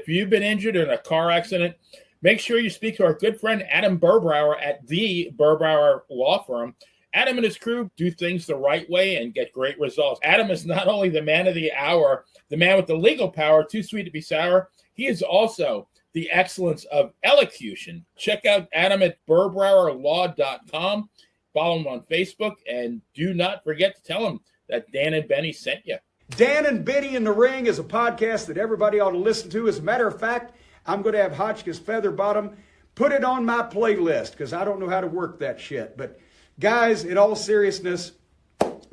you've been injured in a car accident, make sure you speak to our good friend Adam Burbrower at the Burbrower Law Firm. Adam and his crew do things the right way and get great results. Adam is not only the man of the hour, the man with the legal power, too sweet to be sour, he is also the excellence of elocution. Check out Adam at burbrowerlaw.com. Follow him on Facebook, and do not forget to tell him that Dan and Benny sent you. Dan and Benny in the Ring is a podcast that everybody ought to listen to. As a matter of fact, I'm going to have Hotchkiss Featherbottom put it on my playlist because I don't know how to work that shit. But guys, in all seriousness,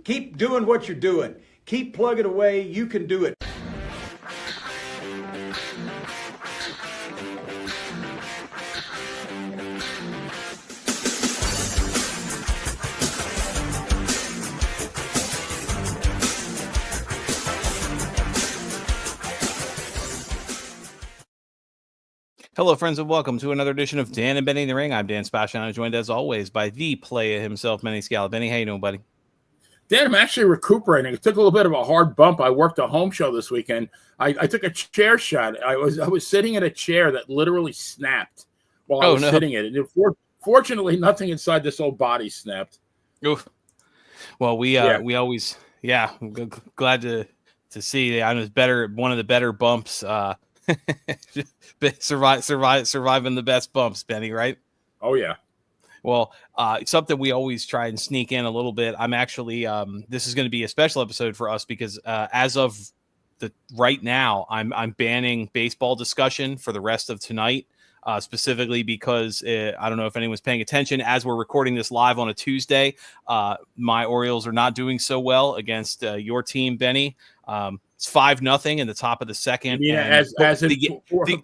keep doing what you're doing. Keep plugging away. You can do it. Hello, friends, and welcome to another edition of Dan and Benny in the Ring. I'm Dan Spashan. I'm joined, as always, by the player himself, Benny Scala. Benny, how you doing, buddy? Dan, I'm actually recuperating. It took a little bit of a hard bump. I worked a home show this weekend. I took a chair shot. I was sitting in a chair that literally snapped while I was sitting in it. Fortunately, nothing inside this old body snapped. Oof. Well, we always, I'm glad to see. I was better. One of the better bumps. Surviving the best bumps, Benny, right? Oh yeah. Well, something we always try and sneak in a little bit. I'm actually this is going to be a special episode for us because as of right now, I'm banning baseball discussion for the rest of tonight. Specifically because I don't know if anyone's paying attention. As we're recording this live on a Tuesday, my Orioles are not doing so well against your team, Benny. It's 5-0 in the top of the second. Yeah,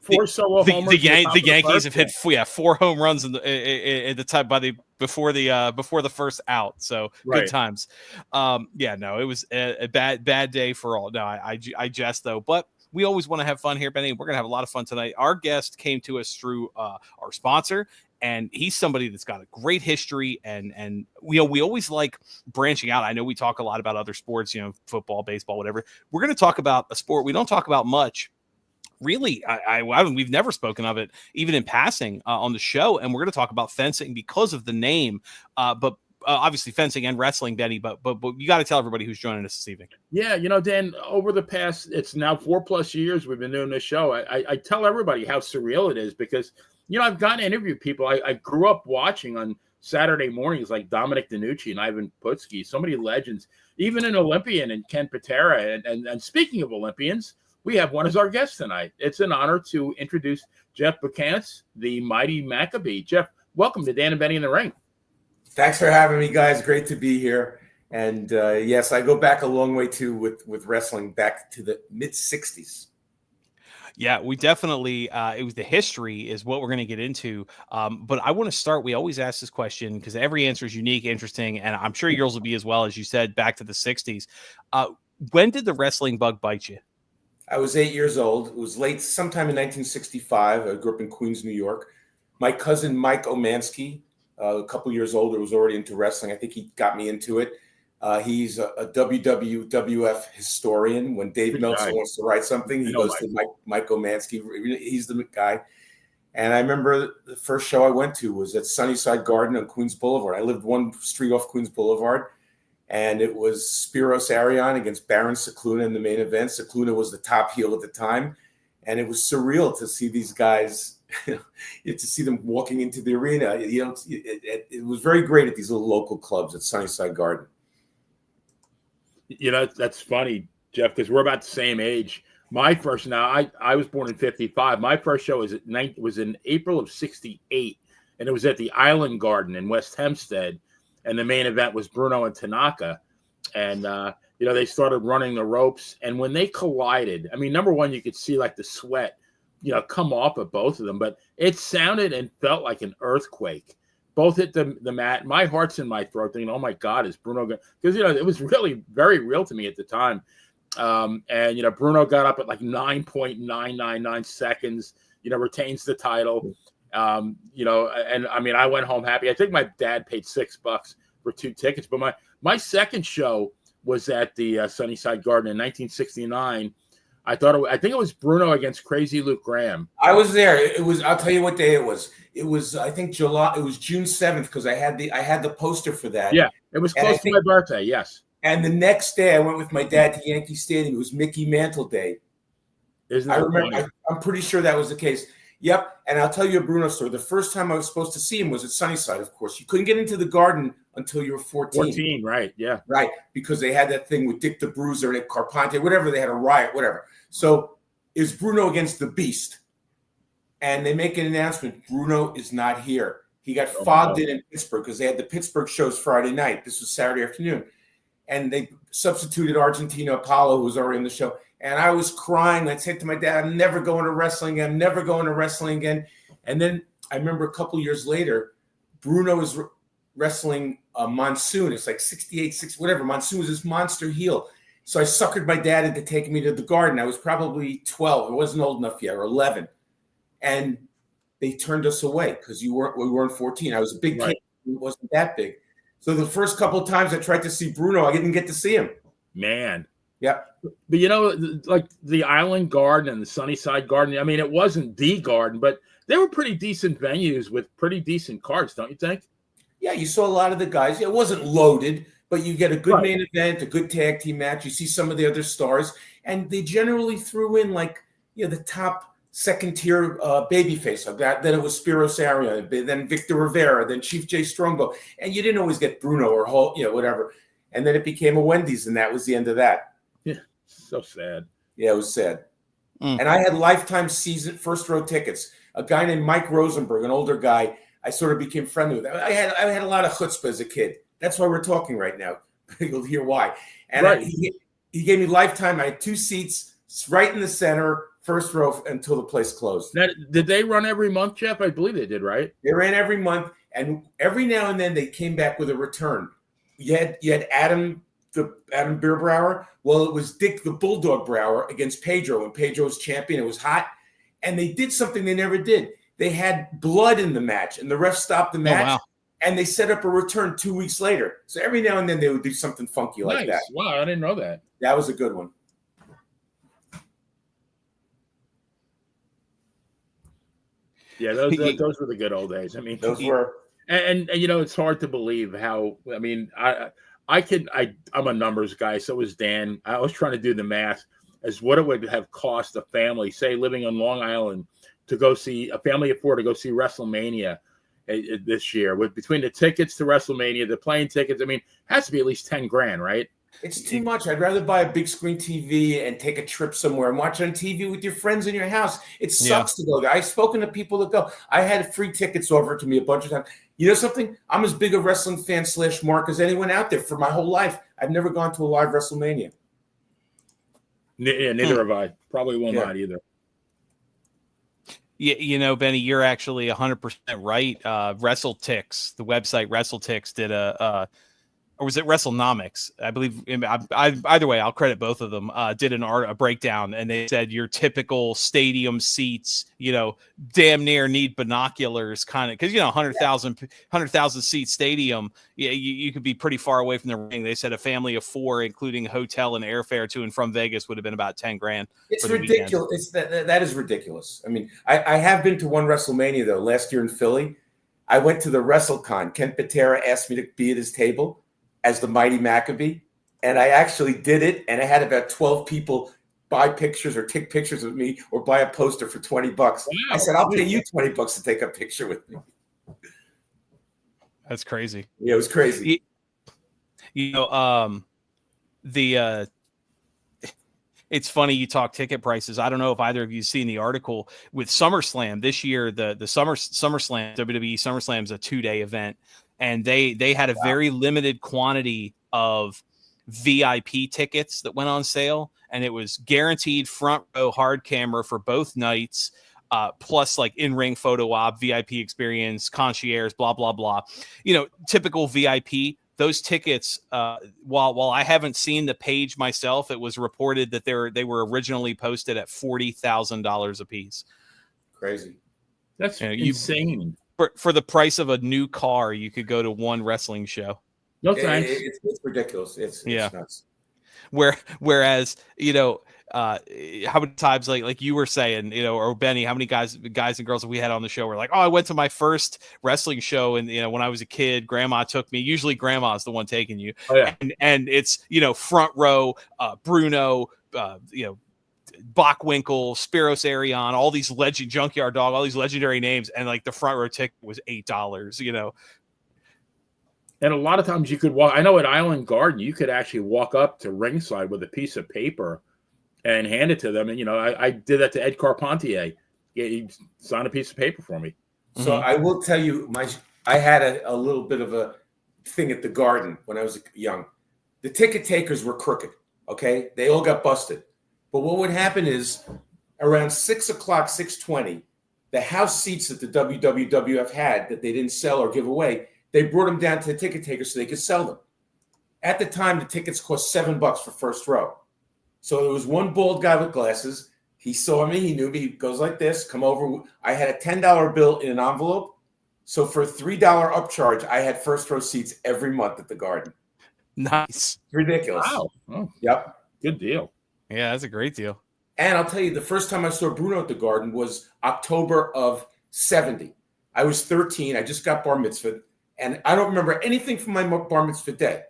four solo homers. The Yankees have hit 4 home runs in the time before the first out. So Good times. It was a bad day for all. No, I jest though, but we always want to have fun here, Benny. We're going to have a lot of fun tonight. Our guest came to us through our sponsor, and he's somebody that's got a great history, and we always like branching out. I know we talk a lot about other sports, football, baseball, whatever. We're going to talk about a sport we don't talk about much. Really, we've never spoken of it, even in passing on the show, and we're going to talk about fencing because of the name, but obviously fencing and wrestling, Benny, but you got to tell everybody who's joining us this evening. Yeah, Dan, over the past, it's now 4+ years we've been doing this show. I tell everybody how surreal it is because, I've gotten to interview people I grew up watching on Saturday mornings like Dominic DiNucci and Ivan Putski, so many legends, even an Olympian and Ken Patera. And speaking of Olympians, we have one as our guest tonight. It's an honor to introduce Jeff Bukantz, the mighty Maccabee. Jeff, welcome to Dan and Benny in the Ring. Thanks for having me, guys. Great to be here. And yes, I go back a long way too with wrestling, back to the mid-'60s. Yeah, we definitely it was the history is what we're going to get into. But I want to start. We always ask this question because every answer is unique, interesting, and I'm sure yours will be as well. As you said, back to the 60s. When did the wrestling bug bite you? I was 8 years old. It was late, sometime in 1965. I grew up in Queens, New York. My cousin Mike Omansky, a couple years older, was already into wrestling. I think he got me into it. He's a WWF historian. When Dave Meltzer wants to write something, he goes to Mike Omansky. He's the guy. And I remember the first show I went to was at Sunnyside Garden on Queens Boulevard. I lived one street off Queens Boulevard, and it was Spiros Arion against Baron Cicluna in the main event. Cicluna was the top heel at the time, and it was surreal to see these guys. To see them walking into the arena, it was very great at these little local clubs at Sunnyside Garden. That's funny, Jeff, because we're about the same age. My first, I was born in 55. My first show was in April of 68, and it was at the Island Garden in West Hempstead, and the main event was Bruno and Tanaka, and they started running the ropes, and when they collided, I mean, number one, you could see like the sweat come off of both of them, but it sounded and felt like an earthquake. Both hit the mat. My heart's in my throat thinking, oh my God, is Bruno going? Because, it was really very real to me at the time. And, Bruno got up at like 9.999 seconds, retains the title. And I mean, I went home happy. I think my dad paid $6 for 2 tickets, but my second show was at the Sunnyside Garden in 1969. I think it was Bruno against Crazy Luke Graham. I was there. It was. I'll tell you what day it was. It was, I think, July. It was June 7th because I had the poster for that. Yeah, it was close to my birthday. Yes. And the next day, I went with my dad to Yankee Stadium. It was Mickey Mantle Day. I remember. I'm pretty sure that was the case. Yep. And I'll tell you a Bruno story. The first time I was supposed to see him was at Sunnyside, of course. You couldn't get into the Garden until you were 14. 14, right. Yeah. Right. Because they had that thing with Dick the Bruiser and Carpante, whatever. They had a riot, whatever. So is Bruno against the Beast. And they make an announcement. Bruno is not here. He got fogged in Pittsburgh because they had the Pittsburgh shows Friday night. This was Saturday afternoon. And they substituted Argentina Apollo, who was already in the show. And I was crying. I said to my dad, I'm never going to wrestling again. I'm never going to wrestling again. And then I remember a couple years later, Bruno was wrestling Monsoon. It's like 68, 60, whatever. Monsoon was this monster heel. So I suckered my dad into taking me to the Garden. I was probably 12. I wasn't old enough yet, or 11. And they turned us away because we weren't 14. I was a big kid. He wasn't that big. So the first couple of times I tried to see Bruno, I didn't get to see him. Man. Yeah. But, like the Island Garden and the Sunnyside Garden, I mean, it wasn't the Garden, but they were pretty decent venues with pretty decent cards, don't you think? Yeah, you saw a lot of the guys. It wasn't loaded, but you get a good main event, a good tag team match. You see some of the other stars, and they generally threw in the top second-tier babyface of that. Then it was Spiros Arion, then Victor Rivera, then Chief Jay Strongbow. And you didn't always get Bruno or Hulk, whatever. And then it became a Wendy's, and that was the end of that. Yeah, so sad. Yeah, it was sad. And I had lifetime season first row tickets. A guy named Mike Rosenberg, an older guy, I sort of became friendly with. I had a lot of chutzpah as a kid. That's why we're talking right now. You'll hear why. And he gave me lifetime. I had 2 seats right in the center, first row until the place closed. Now, did they run every month, Jeff? I believe they did, right? They ran every month, and every now and then they came back with a return. You had Adam Beerbrower. Well, it was Dick the Bulldog Brower against Pedro, and Pedro was champion. It was hot, and they did something they never did. They had blood in the match, and the ref stopped the match, and they set up a return 2 weeks later. So every now and then they would do something funky like that. Wow, I didn't know that. That was a good one. Yeah, those were the good old days. I mean, those were, and it's hard to believe how. I mean, I'm a numbers guy. So was Dan. I was trying to do the math as what it would have cost a family, say, living on Long Island, to go see a family of 4 to go see WrestleMania this year. With between the tickets to WrestleMania, the plane tickets, I mean, it has to be at least $10,000, right? It's too much. I'd rather buy a big screen TV and take a trip somewhere and watch it on TV with your friends in your house. It sucks to go there. I've spoken to people that go. I had free tickets offered to me a bunch of times. You know something? I'm as big a wrestling fan / mark as anyone out there for my whole life. I've never gone to a live WrestleMania. Yeah, neither have I. Probably will not either. Yeah, Benny, you're actually 100% right. WrestleTix, the website WrestleTix did or was it WrestleNomics? I believe. Either way, I'll credit both of them. Did a breakdown, and they said your typical stadium seats, damn near need binoculars, kind of, because 100,000 seat stadium, you could be pretty far away from the ring. They said a family of 4, including hotel and airfare to and from Vegas, would have been about $10,000. It's ridiculous. That is ridiculous. I mean, I have been to one WrestleMania though. Last year in Philly, I went to the WrestleCon. Kent Patera asked me to be at his table as the mighty Maccabee, and I actually did it, and I had about 12 people buy pictures or take pictures with me or buy a poster for $20. Wow. I said, I'll pay you $20 to take a picture with me. That's crazy. Yeah, it was crazy. It's funny you talk ticket prices. I don't know if either of you seen the article with SummerSlam this year. The SummerSlam, WWE SummerSlam is a 2-day event. And they had a very limited quantity of VIP tickets that went on sale, and it was guaranteed front row hard camera for both nights, plus like in-ring photo op, VIP experience, concierge, blah, blah, blah. Typical VIP. Those tickets, while I haven't seen the page myself, it was reported that they were originally posted at $40,000 a piece. Crazy. That's insane. For the price of a new car, you could go to one wrestling show. No thanks. It's ridiculous. It's nuts. Whereas how many times, like you were saying, or Benny, how many guys and girls that we had on the show were like, oh, I went to my first wrestling show, and when I was a kid, grandma took me. Usually grandma's the one taking you. Oh, yeah. And it's, front row, Bruno, Bockwinkel, Spiros Arion, all these Junkyard Dog, all these legendary names, and like the front row ticket was $8, And a lot of times you could walk. I know at Island Garden, you could actually walk up to ringside with a piece of paper and hand it to them. And, I did that to Ed Carpentier. He signed a piece of paper for me. So I will tell you, I had a little bit of a thing at the Garden when I was young. The ticket takers were crooked, okay? They all got busted. But what would happen is around 6 o'clock, 6:20, the house seats that the WWF had that they didn't sell or give away, they brought them down to the ticket takers so they could sell them. At the time, the tickets cost $7 for first row. So there was one bald guy with glasses. He saw me. He knew me. He goes like this, come over. I had a $10 bill in an envelope. So for a $3 upcharge, I had first row seats every month at the Garden. Nice. Ridiculous. Wow. Oh, Yep. good deal. Yeah, that's a great deal. And I'll tell you, the first time I saw Bruno at the Garden was October of 70. I was 13. I just got bar mitzvah. And I don't remember anything from my bar mitzvah day.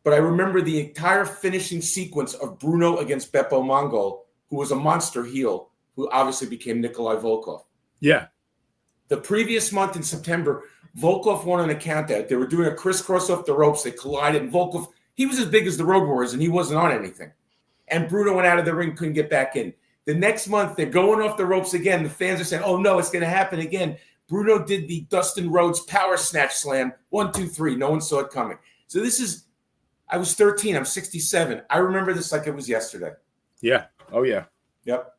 But I remember the entire finishing sequence of Bruno against Beppo Mongol, who was a monster heel, who obviously became Nikolai Volkov. Yeah. The previous month in September, Volkov won on a countout. They were doing a crisscross off the ropes. They collided. And Volkov, he was as big as the Road Warriors, and he wasn't on anything. And Bruno went out of the ring, couldn't get back in. The next month, they're going off the ropes again. The fans are saying, oh, no, it's going to happen again. Bruno did the Dustin Rhodes power snatch slam. 1, 2, 3. No one saw it coming. So I was 13. I'm 67. I remember this like it was yesterday. Yeah. Oh, yeah. Yep.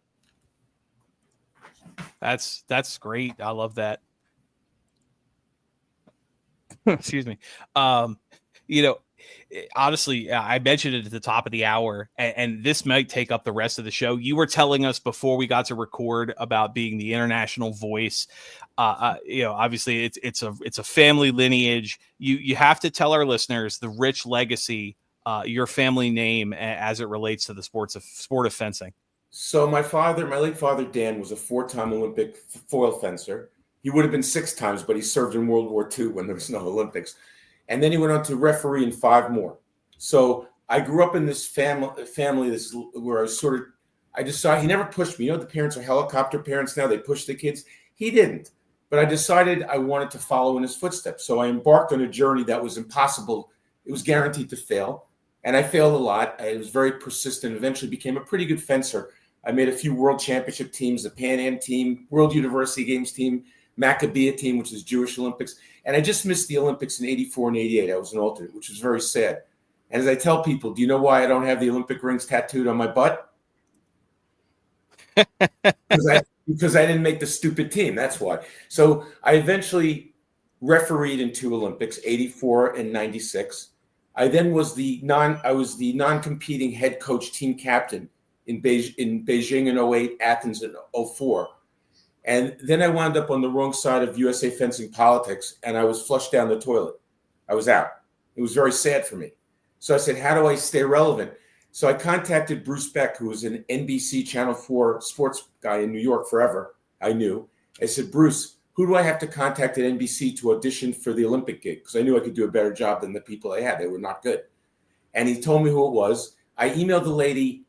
That's great. I love that. Excuse me. Honestly, I mentioned it at the top of the hour, and this might take up the rest of the show. You were telling us before we got to record about being the international voice. Obviously it's a family lineage. You have to tell our listeners the rich legacy, your family name as it relates to the sport of fencing. So my late father, Dan, was a 4-time Olympic foil fencer. He would have been 6 times, but he served in World War II when there was no Olympics. And then he went on to referee in 5 more. So I grew up in this family where I was I decided, he never pushed me. The parents are helicopter parents now. They push the kids. He didn't. But I decided I wanted to follow in his footsteps. So I embarked on a journey that was impossible. It was guaranteed to fail. And I failed a lot. I was very persistent, eventually became a pretty good fencer. I made a few world championship teams, the Pan Am team, World University Games team, Maccabee team, which is Jewish Olympics. And I just missed the Olympics in 84 and 88. I was an alternate, which was very sad. And as I tell people, do you know why I don't have the Olympic rings tattooed on my butt? Because I didn't make the stupid team. That's why. So I eventually refereed in 2 Olympics, 84 and 96. I then was the non-competing head coach, team captain in Beijing in 08, Athens in 04. And then I wound up on the wrong side of USA fencing politics, and I was flushed down the toilet. I was out. It was very sad for me. So I said, how do I stay relevant? So I contacted Bruce Beck, who was an NBC Channel 4 sports guy in New York forever. I knew. I said, Bruce, who do I have to contact at NBC to audition for the Olympic gig? Because I knew I could do a better job than the people I had. They were not good. And he told me who it was. I emailed the lady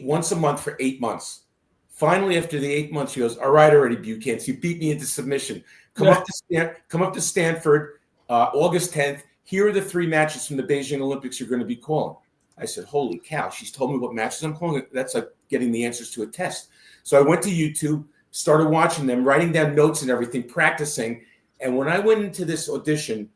once a month for 8 months. Finally, after the 8 months, she goes, all right, already, Bukantz, you beat me into submission. Come up to Stanford, August 10th. Here are the 3 matches from the Beijing Olympics you're going to be calling. I said, holy cow. She's told me what matches I'm calling. That's like getting the answers to a test. So I went to YouTube, started watching them, writing down notes and everything, practicing. And when I went into this audition,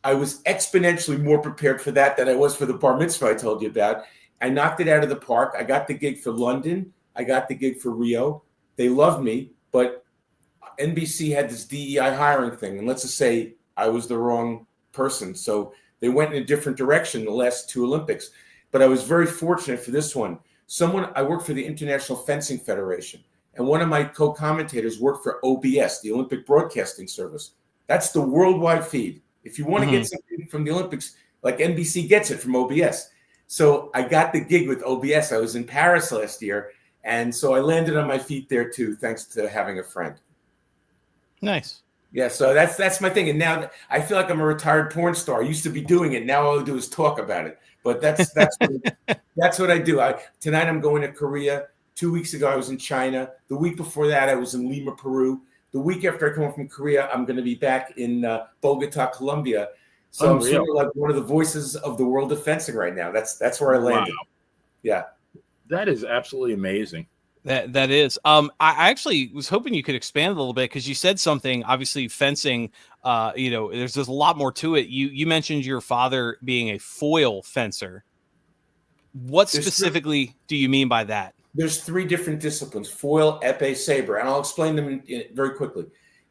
I was exponentially more prepared for that than I was for the bar mitzvah I told you about. I knocked it out of the park. I got the gig for London. I got the gig for Rio. They loved me, but NBC had this DEI hiring thing. And let's just say I was the wrong person. So they went in a different direction the last 2 Olympics. But I was very fortunate for this one. I worked for the International Fencing Federation. And one of my co-commentators worked for OBS, the Olympic Broadcasting Service. That's the worldwide feed. If you want to get something from the Olympics, like NBC gets it from OBS. So I got the gig with OBS. I was in Paris last year, And so I landed on my feet there too, thanks to having a friend. Nice. Yeah, so that's my thing. And now I feel like I'm a retired porn star. I used to be doing it. Now all I do is talk about it. But that's what I do. Tonight I'm going to Korea. 2 weeks ago I was in China. The week before that I was in Lima, Peru. The week after I come home from Korea, I'm going to be back in Bogota, Colombia. So I'm sort of like one of the voices of the world of fencing right now. That's where I landed. Wow. Yeah. That is absolutely amazing. That is. I actually was hoping you could expand a little bit because you said something. Obviously, fencing. There's a lot more to it. You mentioned your father being a foil fencer. What specifically do you mean by that? There's 3 different disciplines: foil, épée, saber, and I'll explain them very quickly.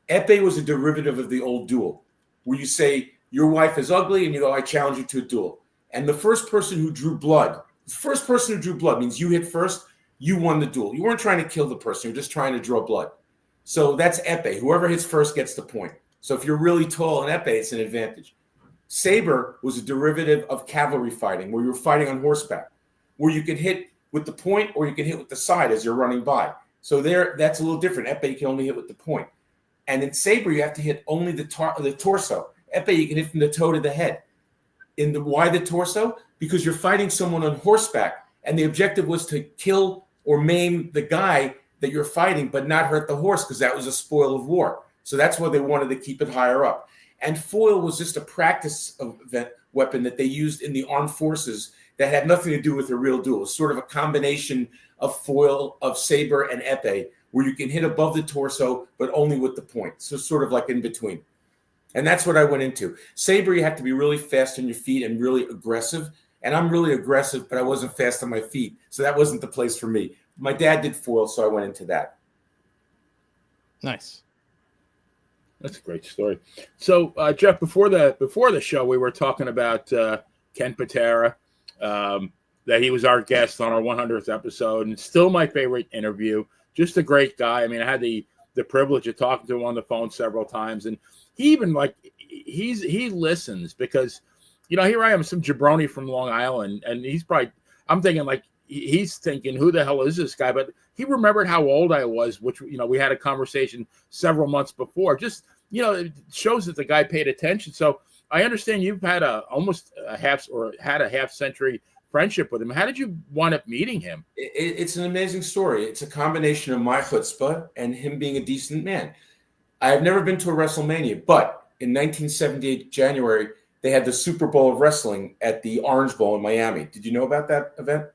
Épée was a derivative of the old duel, where you say your wife is ugly, and you go, "I challenge you to a duel." And the first person who drew blood means you hit first. You won the duel. You weren't trying to kill the person. You're just trying to draw blood. So that's épée. Whoever hits first gets the point. So if you're really tall in épée, it's an advantage. Saber was a derivative of cavalry fighting, where you were fighting on horseback, where you could hit with the point or you can hit with the side as you're running by. So that's a little different. Épée, you can only hit with the point. And in saber, you have to hit only the torso. Épée, you can hit from the toe to the head. Why the torso? Because you're fighting someone on horseback, and the objective was to kill or maim the guy that you're fighting, but not hurt the horse, because that was a spoil of war. So that's why they wanted to keep it higher up. And foil was just a practice weapon that they used in the armed forces that had nothing to do with a real duel. It's sort of a combination of foil, of saber, and épée, where you can hit above the torso, but only with the point. So sort of like in between. And that's what I went into. Saber, you have to be really fast on your feet and really aggressive. And I'm really aggressive, but I wasn't fast on my feet. So that wasn't the place for me. My dad did foil, so I went into that. Nice. That's a great story. So, Jeff, before the show, we were talking about Ken Patera, that he was our guest on our 100th episode, and still my favorite interview. Just a great guy. I mean, I had the privilege of talking to him on the phone several times, and he even he listens because, here I am, some jabroni from Long Island, and I'm thinking he's thinking, who the hell is this guy? But he remembered how old I was, which, we had a conversation several months before. Just, it shows that the guy paid attention. So I understand you've had almost a half century friendship with him. How did you wind up meeting him? It's an amazing story. It's a combination of my chutzpah and him being a decent man. I've never been to a WrestleMania, but in 1978, January, they had the Super Bowl of wrestling at the Orange Bowl in Miami. Did you know about that event?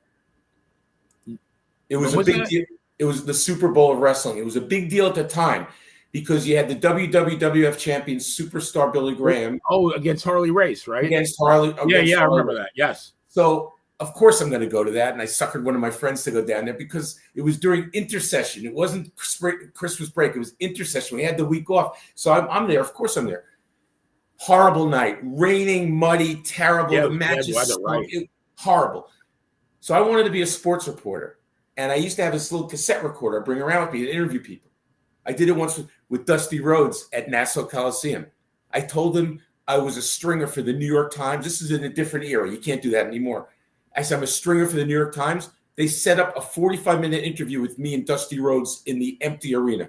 It was a big deal. It was the Super Bowl of wrestling. It was a big deal at the time because you had the WWF champion superstar Billy Graham. Oh, against Harley Race, right? Against Harley. I remember that. Yes. So, of course, I'm going to go to that. And I suckered one of my friends to go down there because it was during intercession. It wasn't Christmas break. It was intercession. We had the week off. So I'm there. Of course, I'm there. Horrible night. Raining, muddy, terrible. Yeah, the matches right. horrible. So I wanted to be a sports reporter. And I used to have this little cassette recorder I bring around with me to interview people. I did it once with Dusty Rhodes at Nassau Coliseum. I told him I was a stringer for the New York Times. This is in a different era. You can't do that anymore. I said, I'm a stringer for the New York Times. They set up a 45-minute interview with me and Dusty Rhodes in the empty arena.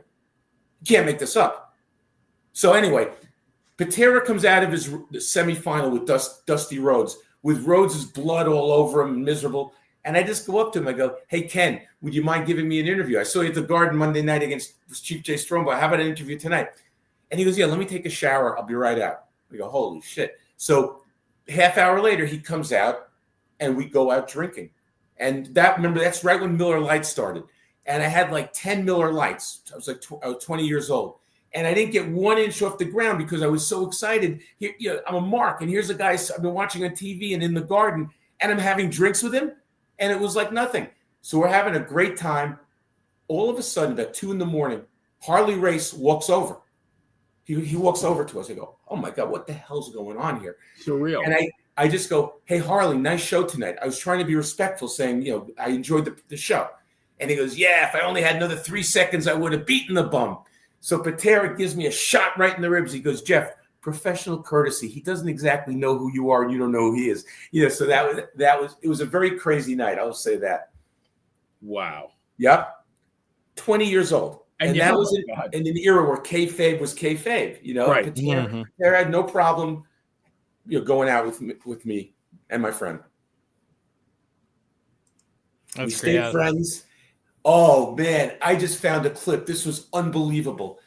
You can't make this up. So anyway, Patera comes out of his semifinal with Dusty Rhodes, with Rhodes' blood all over him, miserable. And I just go up to him. I go, hey, Ken, would you mind giving me an interview? I saw you at the Garden Monday night against Chief Jay Strongbow. How about an interview tonight? And he goes, yeah, let me take a shower. I'll be right out. We go, holy shit. So half hour later, he comes out and we go out drinking. And that's right when Miller Lite started. And I had like 10 Miller Lights. I was 20 years old. And I didn't get 1 inch off the ground because I was so excited. Here, I'm a mark. And here's a guy I've been watching on TV and in the Garden. And I'm having drinks with him. And it was like nothing. So we're having a great time. All of a sudden, about 2 a.m, Harley Race walks over. He walks over to us. I go, oh, my God, what the hell's going on here? Surreal. And I just go, hey, Harley, nice show tonight. I was trying to be respectful, saying, I enjoyed the show. And he goes, yeah, if I only had another 3 seconds, I would have beaten the bum. So Patera gives me a shot right in the ribs. He goes, Jeff, professional courtesy. He doesn't exactly know who you are and you don't know who he is. So it was a very crazy night. I'll say that. Wow. Yep. 20 years old. And that was in an era where kayfabe was kayfabe, you know. Right. Patera had no problem, going out with me and my friend. We stayed friends. Oh man, I just found a clip. This was unbelievable.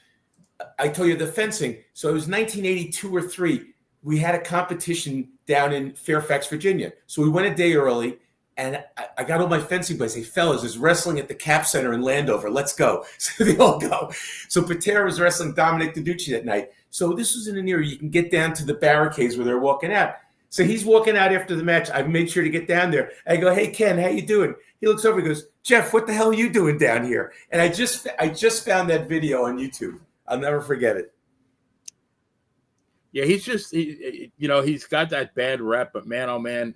I tell you the fencing. So it was 1982 or 3. We had a competition down in Fairfax, Virginia. So we went a day early. And I got all my fencing buddies. Hey, fellas, there's wrestling at the Cap Center in Landover. Let's go. So they all go. So Patera was wrestling Dominic DeDucci that night. So this was in an era you can get down to the barricades where they're walking out. So he's walking out after the match. I made sure to get down there. I go, hey, Ken, how you doing? He looks over and goes, Jeff, what the hell are you doing down here? And I just found that video on YouTube. I'll never forget it. Yeah, he's got that bad rep, but man, oh man,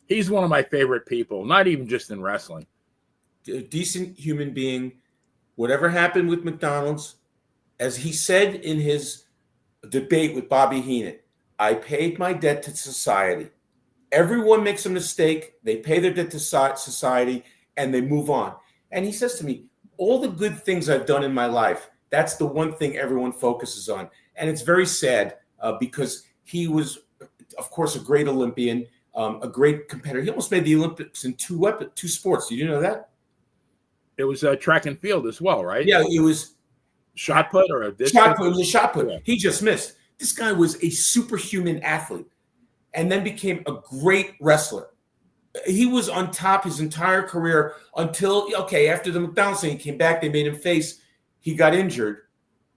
he's one of my favorite people, not even just in wrestling. A decent human being. Whatever happened with McDonald's, as he said in his debate with Bobby Heenan, I paid my debt to society. Everyone makes a mistake. They pay their debt to society, and they move on. And he says to me, all the good things I've done in my life, that's the one thing everyone focuses on. And it's very sad because he was, of course, a great Olympian, a great competitor. He almost made the Olympics in two sports. Did you know that? It was track and field as well, right? Yeah, it was shot put or a disc shot put. It was a shot put. Yeah. He just missed. This guy was a superhuman athlete and then became a great wrestler. He was on top his entire career until, after the McDonald's thing, he came back, they made him face. He got injured,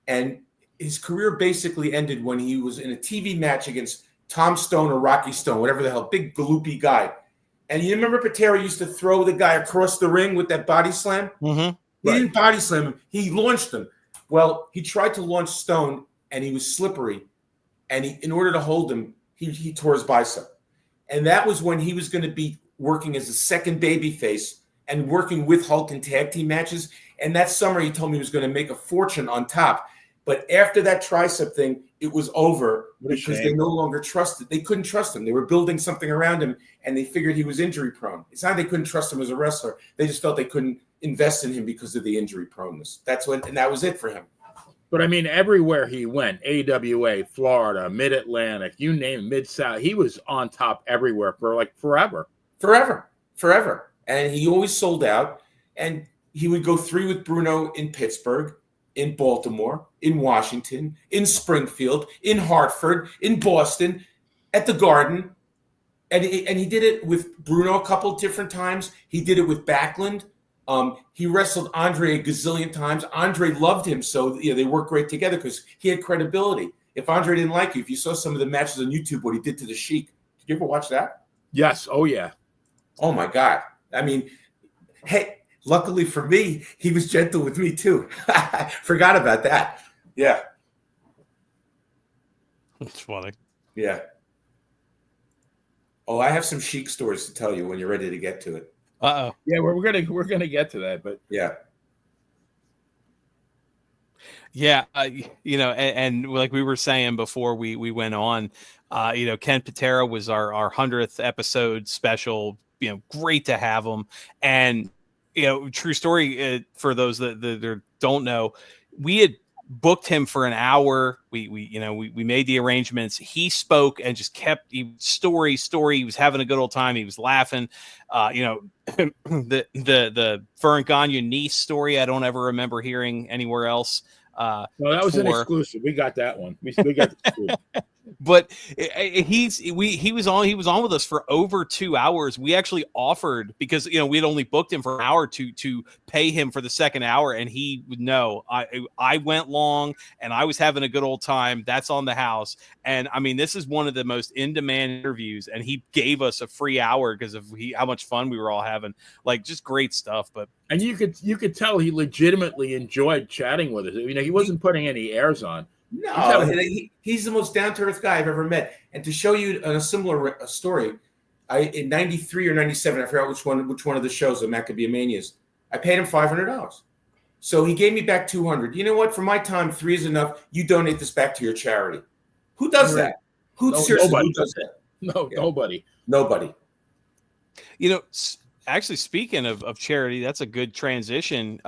and his career basically ended when he was in a TV match against Tom Stone or Rocky Stone, whatever the hell, big galoopy guy. And you remember Patera used to throw the guy across the ring with that body slam? Mm-hmm. He didn't body slam him. He launched him. Well, he tried to launch Stone, and he was slippery. And in order to hold him, he tore his bicep. And that was when he was going to be working as a second babyface and working with Hulk in tag team matches. And that summer, he told me he was going to make a fortune on top. But after that tricep thing, it was over because they no longer trusted. They couldn't trust him. They were building something around him, and they figured he was injury prone. It's not they couldn't trust him as a wrestler. They just felt they couldn't invest in him because of the injury proneness. And that was it for him. But I mean, everywhere he went, AWA, Florida, Mid-Atlantic, you name it, Mid-South, he was on top everywhere for like forever. Forever. And he always sold out. And he would go 3 with Bruno in Pittsburgh, in Baltimore, in Washington, in Springfield, in Hartford, in Boston, at the Garden. And he did it with Bruno a couple different times. He did it with Backlund. He wrestled Andre a gazillion times. Andre loved him, so they worked great together because he had credibility. If Andre didn't like you, if you saw some of the matches on YouTube, what he did to the Sheik, did you ever watch that? Yes. Oh, yeah. Oh, my God. I mean, hey, luckily for me, he was gentle with me, too. Forgot about that. Yeah. That's funny. Yeah. Oh, I have some Sheik stories to tell you when you're ready to get to it. Uh-oh. Yeah, we're gonna get to that, but yeah. Yeah, and like we were saying before we went on, Ken Patera was our 100th episode special. Great to have him, and true story for those that don't know, we had booked him for an hour. We made the arrangements. He spoke and just kept story. He was having a good old time. He was laughing. The Fern Gagne niece story, I don't ever remember hearing anywhere else. No, that was an exclusive. We got that one. We got the exclusive. But he was on with us for over 2 hours. We actually offered, because we had only booked him for an hour to pay him for the second hour, and he would know. I went long and I was having a good old time. That's on the house. And I mean, this is one of the most in-demand interviews, and he gave us a free hour because of how much fun we were all having. Like, just great stuff. And you could tell he legitimately enjoyed chatting with us. He wasn't putting any airs on. No, he's the most down-to-earth guy I've ever met. And to show you a similar story, in 93 or 97, I forgot which one of the shows, the Maccabee Manias, I paid him $500. So he gave me back $200. You know what? For my time, 3 is enough. You donate this back to your charity. Who does that? Who does that? No, yeah. Nobody. actually, speaking of charity, that's a good transition.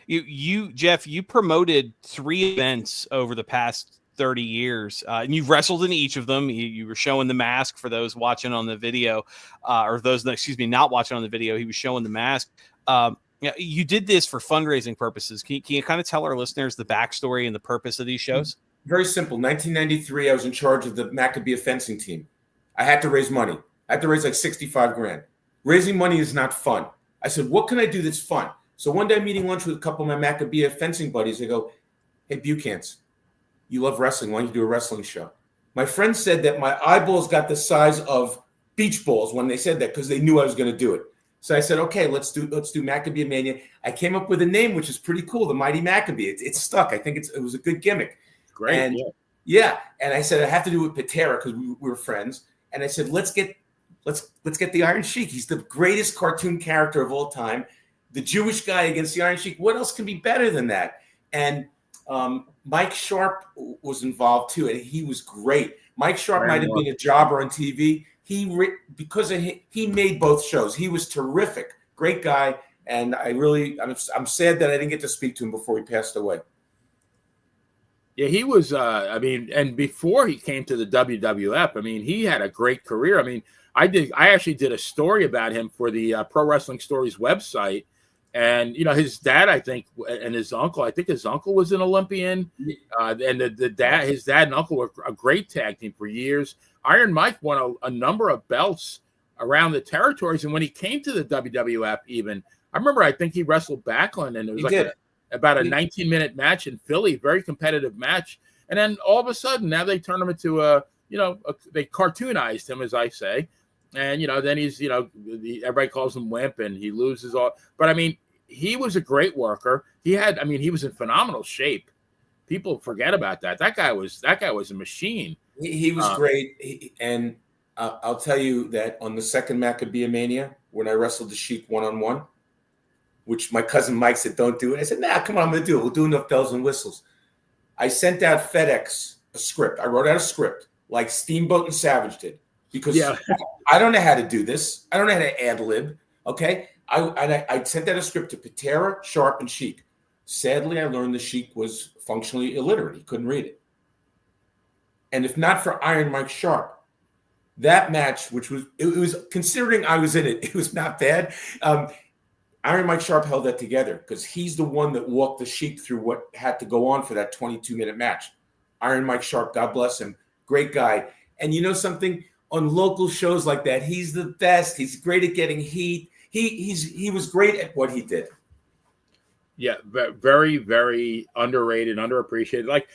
Jeff, you promoted 3 events over the past 30 years, and you've wrestled in each of them. You were showing the mask for those watching on the video, or those, excuse me, not watching on the video. He was showing the mask. You did this for fundraising purposes. Can you kind of tell our listeners the backstory and the purpose of these shows? Very simple. 1993, I was in charge of the Maccabee fencing team. I had to raise money. I had to raise like 65 grand. Raising money is not fun. I said, what can I do that's fun? So one day I'm eating lunch with a couple of my Maccabee fencing buddies. They go, hey, Bukantz, you love wrestling. Why don't you do a wrestling show? My friend said that my eyeballs got the size of beach balls when they said that because they knew I was going to do it. So I said, okay, let's do Maccabee Mania. I came up with a name, which is pretty cool, the Mighty Maccabee. It stuck. I think it was a good gimmick. Great. And yeah. And I said, I have to do it with Patera because we were friends. And I said, let's get the Iron Sheik. He's the greatest cartoon character of all time. The Jewish guy against the Iron Sheik. What else can be better than that? And Mike Sharp was involved too, and he was great. Mike Sharp might have been a jobber on TV. He made both shows. He was terrific, great guy, and I'm sad that I didn't get to speak to him before he passed away. Yeah, he was. And before he came to the WWF, he had a great career. I actually did a story about him for the Pro Wrestling Stories website. And, his dad, I think, and his uncle, I think his uncle was an Olympian. And his dad and uncle were a great tag team for years. Iron Mike won a number of belts around the territories. And when he came to the WWF even, I remember, I think he wrestled Backlund, and it was about a 19-minute match in Philly, very competitive match. And then all of a sudden, now they turn him into they cartoonized him, as I say. And, then he's, everybody calls him Wimp, and he loses all. But, he was a great worker. He was in phenomenal shape. People forget about that. That guy was a machine. He was great. And I'll tell you that on the second Maccabee Mania, when I wrestled the Sheik one-on-one, which my cousin Mike said, don't do it. I said, nah, come on, I'm going to do it. We'll do enough bells and whistles. I sent out FedEx a script. I wrote out a script like Steamboat and Savage did. Because I don't know how to do this. I don't know how to ad-lib, okay? I sent out a script to Patera, Sharp, and Sheik. Sadly, I learned the Sheik was functionally illiterate. He couldn't read it. And if not for Iron Mike Sharp, that match, which was considering I was in it, it was not bad. Iron Mike Sharp held that together because he's the one that walked the Sheik through what had to go on for that 22-minute match. Iron Mike Sharp, God bless him, great guy. And you know something? On local shows like that, he's the best. He's great at getting heat. He was great at what he did. Yeah, very, very underrated, underappreciated. Like,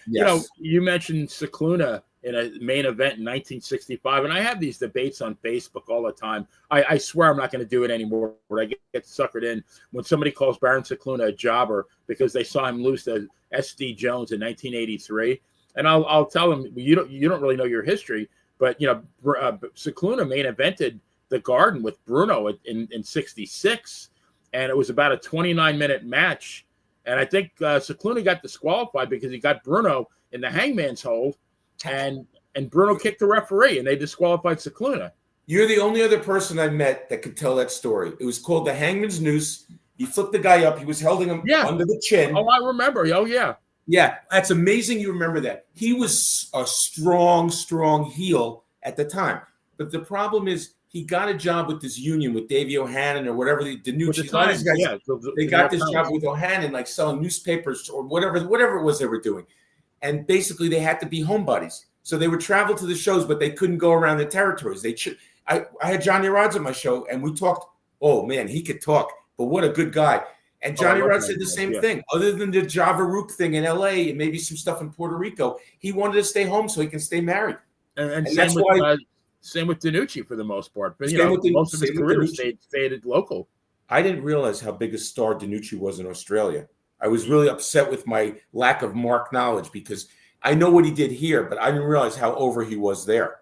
you mentioned Cicluna in a main event in 1965, and I have these debates on Facebook all the time. I swear I'm not going to do it anymore, but I get suckered in when somebody calls Baron Cicluna a jobber because they saw him lose to S.D. Jones in 1983. And I'll tell them, you don't really know your history, but, Cicluna main evented the Garden with Bruno in 66. And it was about a 29-minute match. And I think Cicluna got disqualified because he got Bruno in the hangman's hold. And Bruno kicked the referee, and they disqualified Cicluna. You're the only other person I met that could tell that story. It was called the Hangman's Noose. He flipped the guy up. He was holding him under the chin. Oh, I remember. Oh, yeah. Yeah, that's amazing you remember that. He was a strong heel at the time. But the problem is, he got a job with this union with Davey O'Hannon or whatever DiNucci. They got this job with O'Hannon, like selling newspapers or whatever it was they were doing. And basically, they had to be homebodies. So they would travel to the shows, but they couldn't go around the territories. I had Johnny Rods on my show, and we talked. Oh, man, he could talk, but what a good guy. And Johnny Rods said the same thing. Other than the Java Rook thing in L.A. and maybe some stuff in Puerto Rico, he wanted to stay home so he can stay married. And that's why. Same with DiNucci for the most part, but most of his career stayed local. I didn't realize how big a star DiNucci was in Australia. I was really upset with my lack of mark knowledge because I know what he did here, but I didn't realize how over he was there.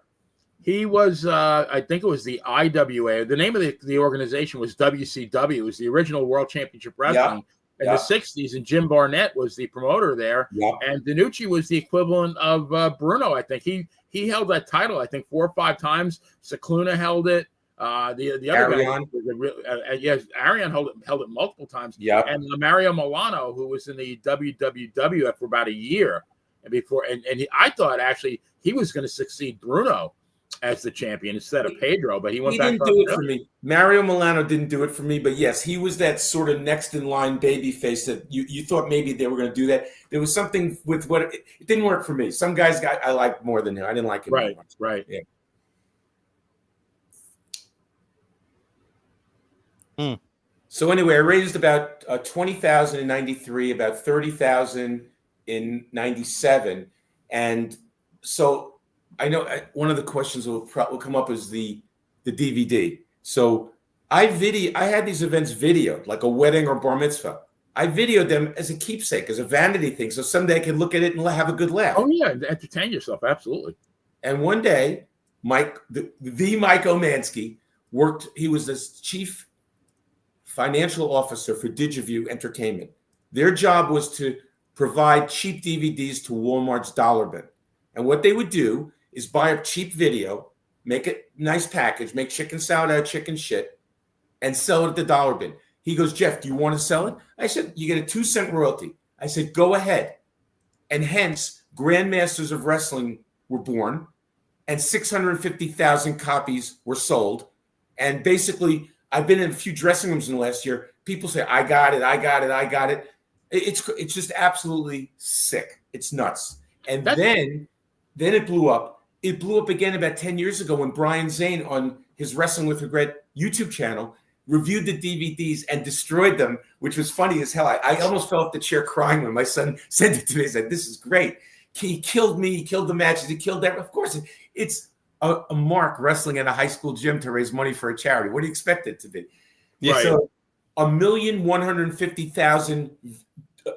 He was, I think it was the IWA. The name of the organization was WCW. It was the original World Championship Wrestling in the 60s, and Jim Barnett was the promoter there. Yeah. And DiNucci was the equivalent of Bruno, I think. He held that title, I think, 4 or 5 times. Cicluna held it. The other Arion. guy was a real, yes, Arion held it multiple times. Yeah. And Mario Milano, who was in the WWF for about a year before, and I thought actually he was going to succeed Bruno as the champion instead of Pedro, but he went back. Didn't do it for me. Mario Milano didn't do it for me, but yes, he was that sort of next in line baby face that you thought maybe they were going to do that. There was something with what it didn't work for me. Some guys I liked more than him. I didn't like him. Right, right. Yeah. So anyway, I raised about 20,000 in '93, about 30,000 in '97, and so I know one of the questions will come up is the DVD. So I had these events videoed, like a wedding or bar mitzvah. I videoed them as a keepsake, as a vanity thing, so someday I can look at it and have a good laugh. Oh yeah, entertain yourself, absolutely. And one day, Mike Omansky worked. He was the chief financial officer for Digiview Entertainment. Their job was to provide cheap DVDs to Walmart's dollar bin. And what they would do is buy a cheap video, make a nice package, make chicken salad out of chicken shit, and sell it at the dollar bin. He goes, Jeff, do you want to sell it? I said, you get a 2-cent royalty. I said, go ahead. And hence, Grandmasters of Wrestling were born, and 650,000 copies were sold. And basically, I've been in a few dressing rooms in the last year. People say, I got it. It's just absolutely sick. It's nuts. And then it blew up. It blew up again about 10 years ago when Brian Zane on his Wrestling with Regret YouTube channel reviewed the DVDs and destroyed them, which was funny as hell. I almost fell off the chair crying when my son sent it to me. He said, this is great. He killed me. He killed the matches. He killed that. Of course, it's a mark wrestling in a high school gym to raise money for a charity. What do you expect it to be? Yeah. Right. So 1,150,000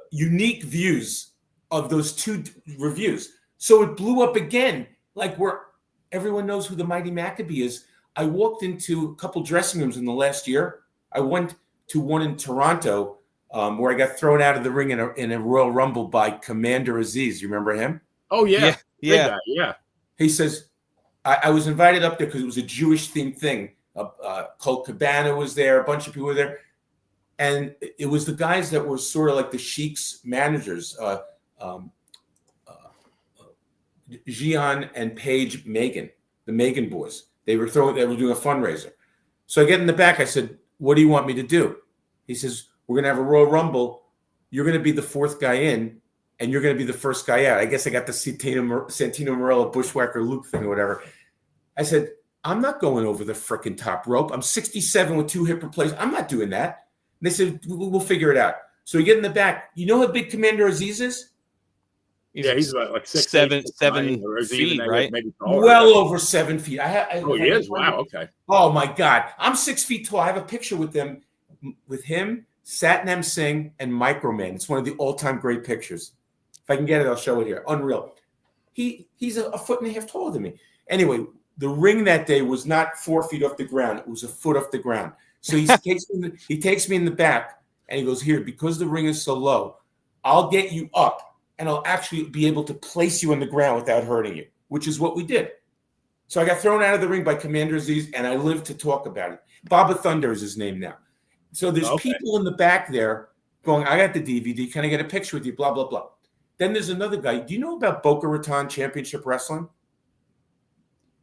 unique views of those two reviews. So it blew up again, like where everyone knows who the Mighty Maccabee is. I walked into a couple dressing rooms in the last year. I went to one in Toronto where I got thrown out of the ring in a Royal Rumble by Commander Aziz. You remember him? Oh, yeah. Yeah. He says, I was invited up there because it was a Jewish-themed thing. Colt Cabana was there. A bunch of people were there. And it was the guys that were sort of like the Sheik's managers, Gian and Paige Megan, the Megan boys. They were doing a fundraiser. So I get in the back. I said, what do you want me to do? He says, we're going to have a Royal Rumble. You're going to be the fourth guy in, and you're going to be the first guy out. I guess I got the Santino Marella Bushwhacker Luke thing or whatever. I said, I'm not going over the freaking top rope. I'm 67 with 2 hip replacements. I'm not doing that. And they said, we'll figure it out. So we get in the back. You know how big Commander Aziz is? He's about like 7 feet, right? Maybe taller. Well over 7 feet. He is? Wow, okay. Oh, my God. I'm 6 feet tall. I have a picture with him, Satnam Singh, and Microman. It's one of the all-time great pictures. If I can get it, I'll show it here. Unreal. He's a foot and a half taller than me. Anyway, the ring that day was not 4 feet off the ground. It was a foot off the ground. So he takes me in the back, and he goes, here, because the ring is so low, I'll get you up, and I'll actually be able to place you on the ground without hurting you, which is what we did. So I got thrown out of the ring by Commander Aziz, and I live to talk about it. Baba Thunder is his name now. So there's people in the back there going, I got the DVD. Can I get a picture with you? Blah, blah, blah. Then there's another guy. Do you know about Boca Raton Championship Wrestling?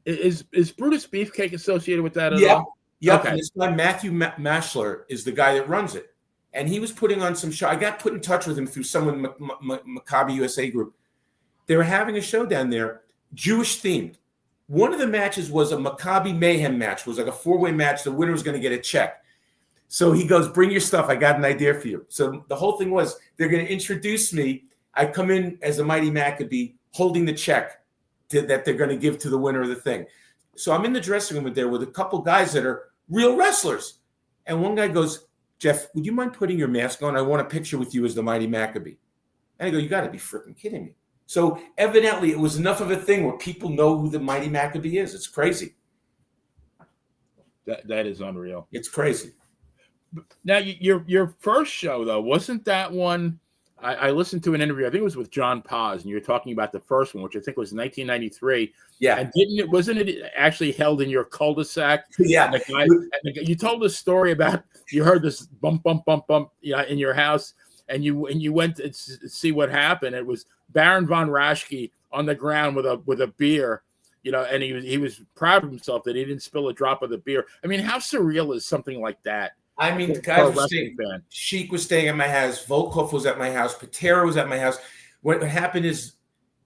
Is Brutus Beefcake associated with that at all? Yeah. Okay. And this guy, Matthew Mashler, is the guy that runs it. And he was putting on some show. I got put in touch with him through someone, Maccabee USA group. They were having a show down there, Jewish themed. One of the matches was a Maccabee Mayhem match. It was like a 4-way match. The winner was going to get a check. So he goes, bring your stuff. I got an idea for you. So the whole thing was they're going to introduce me. I come in as a Mighty Maccabee holding the check that they're going to give to the winner of the thing. So I'm in the dressing room there with a couple guys that are real wrestlers. And one guy goes, Jeff, would you mind putting your mask on? I want a picture with you as the Mighty Maccabee. And I go, you got to be freaking kidding me. So evidently it was enough of a thing where people know who the Mighty Maccabee is. It's crazy. That is unreal. It's crazy. Now, your first show, though, wasn't that one I listened to an interview. I think it was with John Paz, and you were talking about the first one, which I think was 1993. Yeah. And wasn't it actually held in your cul-de-sac? Yeah. You told a story about you heard this bump, bump, bump, bump, in your house, and you went to see what happened. It was Baron von Raschke on the ground with a beer, and he was proud of himself that he didn't spill a drop of the beer. I mean, how surreal is something like that? I mean, the guys were staying. Sheik was staying at my house. Volkov was at my house. Patera was at my house. What happened is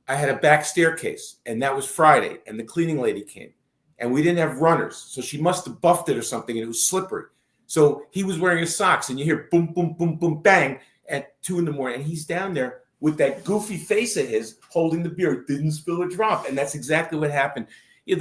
I had a back staircase, and that was Friday, and the cleaning lady came, and we didn't have runners, so she must have buffed it or something, and it was slippery. So he was wearing his socks, and you hear boom, boom, boom, boom, bang at 2 a.m, and he's down there with that goofy face of his holding the beer, didn't spill a drop, and that's exactly what happened. It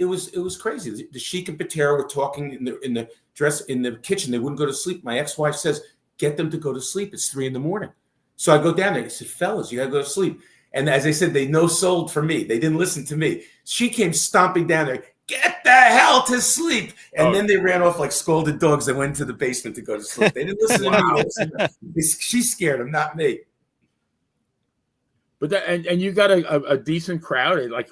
was crazy. The Sheik and Patera were talking in the kitchen. They wouldn't go to sleep. My ex-wife says, "Get them to go to sleep. It's 3 a.m." So I go down there. I said, "Fellas, you gotta go to sleep." And as I said, they no-sold for me. They didn't listen to me. She came stomping down there. "Get the hell to sleep!" And then they ran off like scolded dogs. They went to the basement to go to sleep. They didn't listen to me. She scared them, not me. But and you got a decent crowd like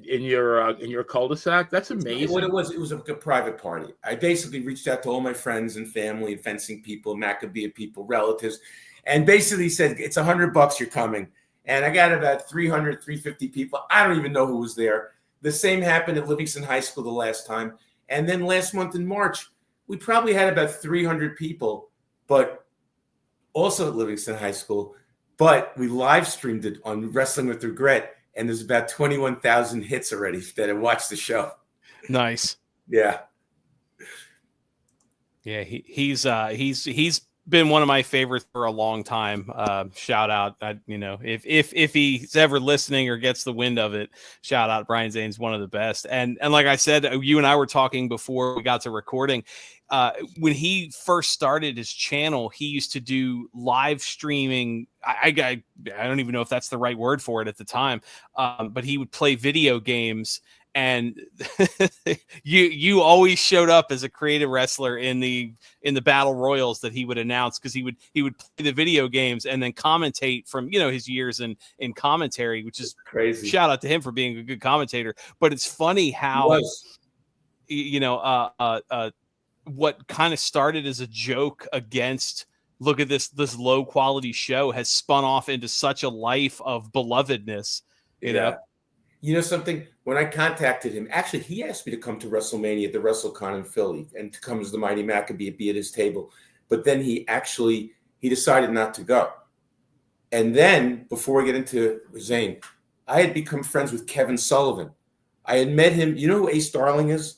in your cul-de-sac. That's amazing. What it was a private party. I basically reached out to all my friends and family and fencing people, Maccabee people, relatives, and basically said, "It's $100 you're coming." And I got about 300, 350 people. I don't even know who was there. The same happened at Livingston High School the last time. And then last month in March, we probably had about 300 people, but also at Livingston High School. But we live streamed it on Wrestling with Regret, and there's about 21,000 hits already that have watched the show. Nice. Yeah. Yeah, he's been one of my favorites for a long time. Shout out, if he's ever listening or gets the wind of it, shout out. Brian Zane's one of the best. And like I said, you and I were talking before we got to recording. When he first started his channel, he used to do live streaming. I don't even know if that's the right word for it at the time, but he would play video games. And you always showed up as a creative wrestler in the battle royals that he would announce, because he would play the video games and then commentate from his years in commentary, which is crazy. Shout Shout out to him for being a good commentator. But it's funny how what kind of started as a joke against, look at this low quality show, has spun off into such a life of belovedness. You know. You know something? When I contacted him, actually, he asked me to come to WrestleMania at the WrestleCon in Philly and to come as the Mighty Maccabee, be at his table. But then he decided not to go. And then, before we get into Zane, I had become friends with Kevin Sullivan. I had met him. You know who Ace Darling is?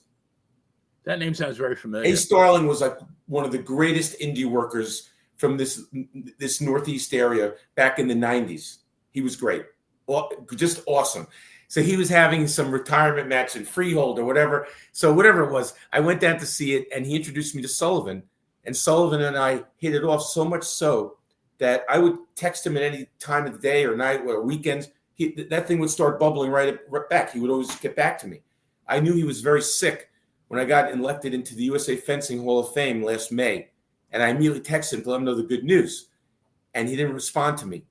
That name sounds very familiar. Ace Darling was like one of the greatest indie workers from this Northeast area back in the 90s. He was great. Just awesome. So he was having some retirement match in Freehold or whatever. So whatever it was, I went down to see it, and he introduced me to Sullivan. And Sullivan and I hit it off so much so that I would text him at any time of the day or night or weekends. That thing would start bubbling right back. He would always get back to me. I knew he was very sick when I got elected into the USA Fencing Hall of Fame last May. And I immediately texted him to let him know the good news. And he didn't respond to me.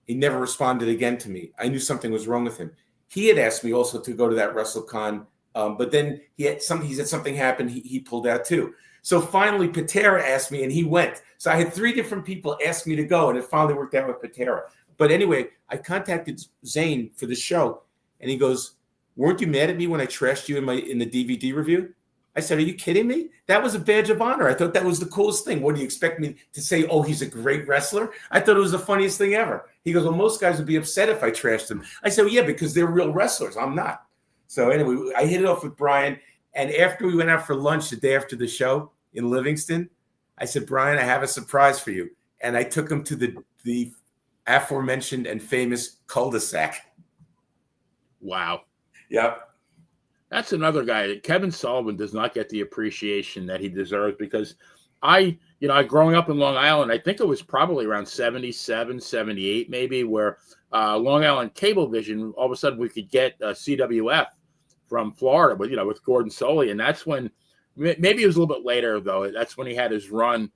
He never responded again to me. I knew something was wrong with him. He had asked me also to go to that WrestleCon, but then he said something happened. He pulled out too. So finally, Patera asked me, and he went. So I had 3 different people ask me to go, and it finally worked out with Patera. But anyway, I contacted Zane for the show, and he goes, "Weren't you mad at me when I trashed you in the DVD review?" I said, "Are you kidding me? That was a badge of honor. I thought that was the coolest thing. What do you expect me to say? Oh, he's a great wrestler?" I thought it was the funniest thing ever. He goes, "Well, most guys would be upset if I trashed them." I said, "Well, yeah, because they're real wrestlers. I'm not." So anyway, I hit it off with Brian. And after we went out for lunch the day after the show in Livingston, I said, "Brian, I have a surprise for you." And I took him to the aforementioned and famous cul-de-sac. Wow. Yep. That's another guy. Kevin Sullivan does not get the appreciation that he deserves, because growing up in Long Island, I think it was probably around 77, 78 maybe, where Long Island Cablevision, all of a sudden we could get CWF from Florida, with Gordon Soley. And that's when, maybe it was a little bit later though, that's when he had his run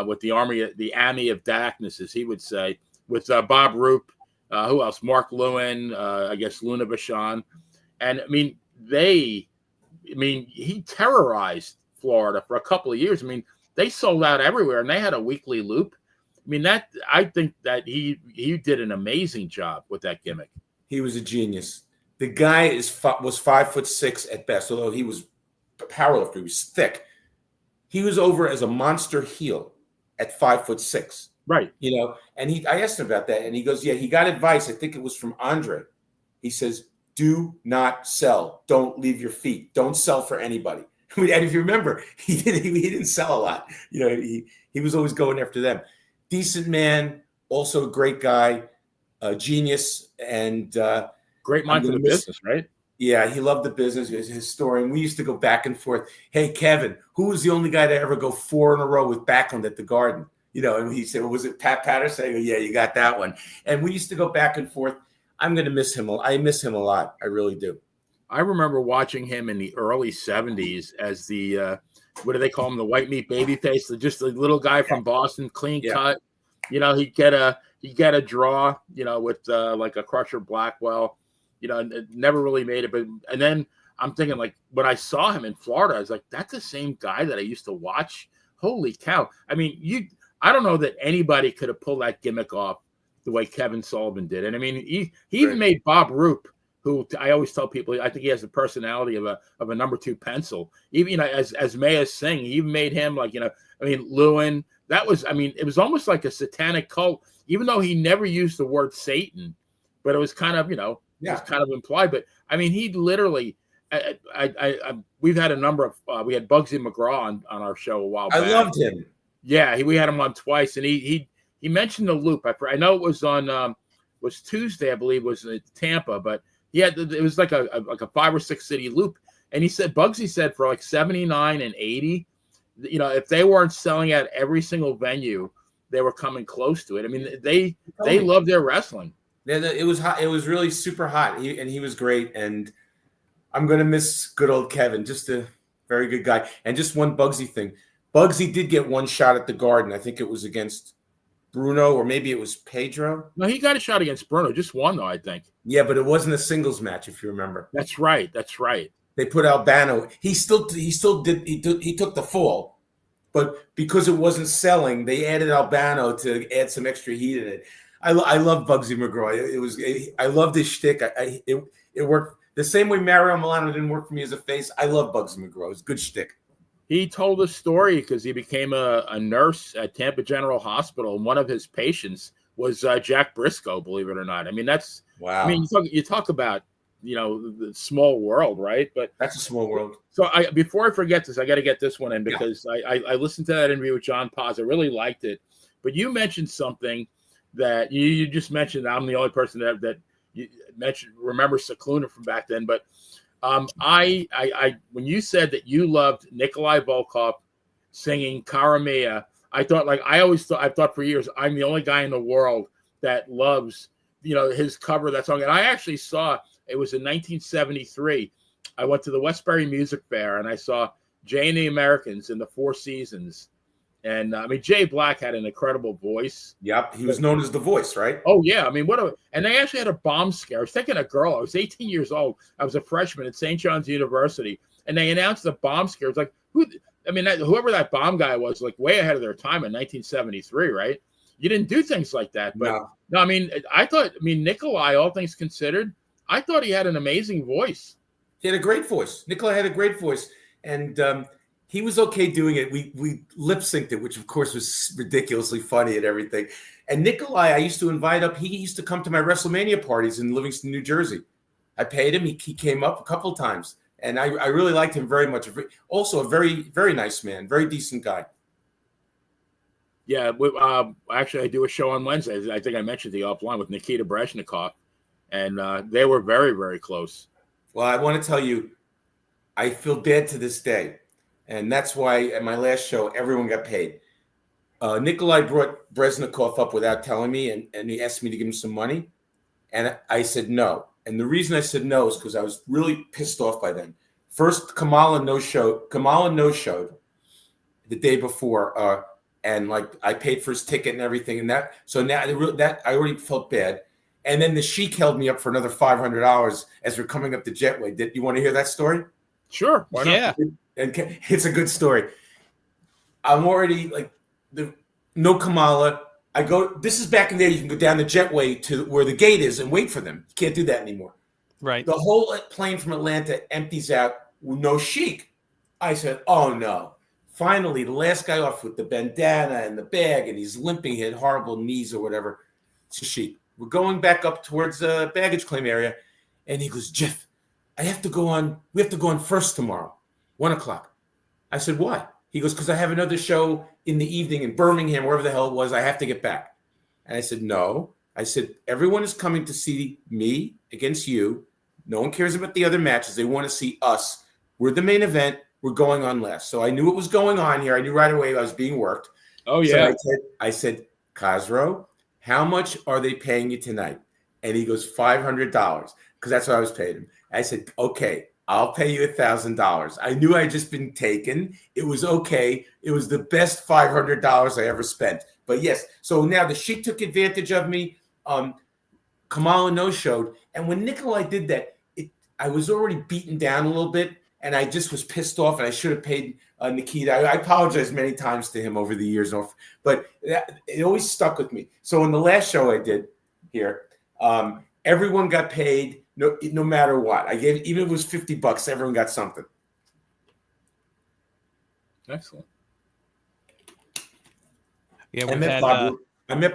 with the Army of Darknesses, he would say, with Bob Roop, who else? Mark Lewin, I guess Luna Vachon. And I mean, he terrorized Florida for a couple of years. I mean, they sold out everywhere, and they had a weekly loop. I mean, I think that he did an amazing job with that gimmick. He was a genius. The guy was 5'6" at best, although he was a powerlifter. He was thick. He was over as a monster heel at 5'6". Right. You know, and I asked him about that, and he goes, yeah, he got advice. I think it was from Andre. He says, do not sell. Don't leave your feet. Don't sell for anybody. And if you remember, he didn't sell a lot. You know, he was always going after them. Decent man, also a great guy, a genius, and great mind for the business, right? Yeah, he loved the business. He was a historian. We used to go back and forth. Hey, Kevin, who was the only guy to ever go 4 in a row with Backlund at the Garden? You know, and he said, well, was it Pat Patterson? I go, yeah, you got that one. And we used to go back and forth. I'm going to miss him. I miss him a lot. I really do. I remember watching him in the early 70s as the, what do they call him? The white meat baby face, just a little guy from Boston, clean cut. You know, he'd get a draw, you know, with like a Crusher Blackwell, you know, and never really made it. And then I'm thinking, like, when I saw him in Florida, I was like, that's the same guy that I used to watch. Holy cow. I mean, I don't know that anybody could have pulled that gimmick off the way Kevin Sullivan did. And I mean, he even made Bob Roop, who I always tell people, I think he has the personality of a number 2 pencil. Even, you know, as Maya Singh, he even made him, like, you know, I mean, Lewin, that was, I mean, it was almost like a satanic cult, even though he never used the word Satan, but it was kind of, you know, it was kind of implied. But I mean, he literally, we've had a number of, we had Bugsy McGraw on our show a while back. I loved him. Yeah, we had him on twice, and he mentioned the loop. I know it was on, was Tuesday, I believe, was in Tampa, but it was like a 5 or 6 city loop. And he said, Bugsy said, for like 79 and 80, you know, if they weren't selling out every single venue, they were coming close to it. I mean, they love their wrestling. Yeah, it was hot. It was really super hot, and he was great. And I'm going to miss good old Kevin, just a very good guy. And just one Bugsy thing. Bugsy did get one shot at the Garden. I think it was against Bruno, or maybe it was Pedro. No, he got a shot against Bruno. Just one, though, I think. Yeah, but it wasn't a singles match, if you remember. That's right. They put Albano. He took the fall, but because it wasn't selling, they added Albano to add some extra heat in it. I love Bugsy McGraw. I loved his shtick. It worked the same way Mario Milano didn't work for me as a face. I love Bugsy McGraw. It's good shtick. He told a story because he became a nurse at Tampa General Hospital, and one of his patients was Jack Briscoe, believe it or not. I mean, that's wow. I mean, you talk about, you know, the small world, right? But that's a small world. So before I forget this, I got to get this one in because I listened to that interview with John Paz. I really liked it. But you mentioned something that you just mentioned. I'm the only person that you mentioned remembers Cicluna from back then. But I when you said that you loved Nikolai Volkov singing Cara Mia, I thought for years I'm the only guy in the world that loves, you know, his cover of that song. And I actually saw, it was in 1973. I went to the Westbury Music Fair and I saw Jay and the Americans in the Four Seasons. And I mean, Jay Black had an incredible voice. Yep, he was known as the Voice, right? Oh yeah, I mean, and they actually had a bomb scare. I was taking a girl. I was 18 years old. I was a freshman at St. John's University, and they announced the bomb scare. It's like, whoever that bomb guy was, like way ahead of their time in 1973, right? You didn't do things like that, but no, I mean, Nikolai, all things considered, I thought he had an amazing voice. He had a great voice. Nikolai had a great voice, and he was okay doing it. We lip synced it, which of course was ridiculously funny and everything. And Nikolai, I used to invite up. He used to come to my WrestleMania parties in Livingston, New Jersey. I paid him. He came up a couple of times, and I really liked him very much. Also, a very, very nice man, very decent guy. Yeah, actually, I do a show on Wednesdays. I think I mentioned the offline with Nikita Brezhnikov, and they were very, very close. Well, I want to tell you, I feel bad to this day. And that's why at my last show, everyone got paid. Nikolai brought Brezhnikov up without telling me, and he asked me to give him some money. And I said no. And the reason I said no is because I was really pissed off by then. First, Kamala no-showed the day before and like I paid for his ticket and everything, and that. So now that I already felt bad. And then the Sheik held me up for another $500 as we're coming up the jetway. Did you want to hear that story? Sure. Why not? And it's a good story. I'm already like no Kamala. I go. This is back in there. You can go down the jetway to where the gate is and wait for them. You can't do that anymore. Right. The whole plane from Atlanta empties out with no Sheik. I said, "Oh no!" Finally, the last guy off with the bandana and the bag, and he's limping. He had horrible knees or whatever. It's a Sheik. We're going back up towards the baggage claim area, and he goes, "Jeff, I have to go on. We have to go on first tomorrow, 1:00." I said, "Why?" He goes, "Because I have another show in the evening in Birmingham, wherever the hell it was. I have to get back." And I said, "No." I said, "Everyone is coming to see me against you. No one cares about the other matches. They want to see us. We're the main event. We're going on last." So I knew what was going on here. I knew right away I was being worked. Oh, yeah. So I said, "Khosrow, how much are they paying you tonight?" And he goes, $500, because that's what I was paying him. I said, "Okay, I'll pay you $1,000. I knew I had just been taken. It was okay. It was the best $500 I ever spent. But yes, so now the Sheik took advantage of me. Kamala no-showed. And when Nikolai did that, I was already beaten down a little bit, and I just was pissed off, and I should have paid Nikita. I apologized many times to him over the years, but it always stuck with me. So in the last show I did here, everyone got paid no matter what. I gave, even if it was $50, everyone got something. Excellent. Yeah, I met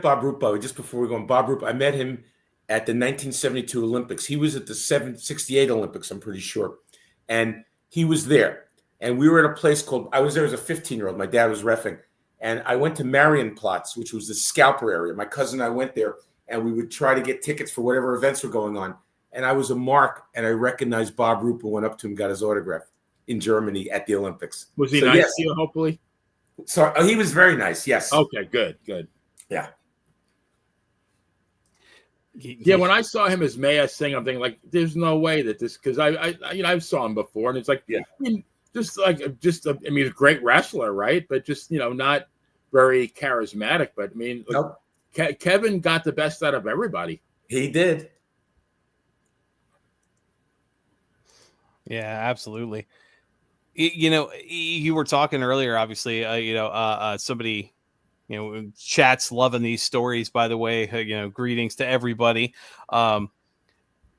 Bob Rupo just before we go on. Bob Rupo, I met him at the 1972 Olympics. He was at the 68 Olympics, I'm pretty sure. And he was there. And we were at a place called, I was there as a 15-year-old. My dad was reffing. And I went to Marienplatz, which was the scalper area. My cousin and I went there, and we would try to get tickets for whatever events were going on. And I was a mark, and I recognized Bob Rupo, went up to him, got his autograph in Germany at the Olympics. Was he nice to you, hopefully? So he was very nice, yes. Okay, good. Yeah. Yeah, when I saw him as Maya Singh, I'm thinking like, there's no way that this, because I saw him before, and it's like, yeah, I mean, he's a great wrestler, right? But just not very charismatic. But I mean, nope. Kevin got the best out of everybody. He did. Yeah, absolutely. You were talking earlier, obviously, somebody, chat's loving these stories, by the way, greetings to everybody.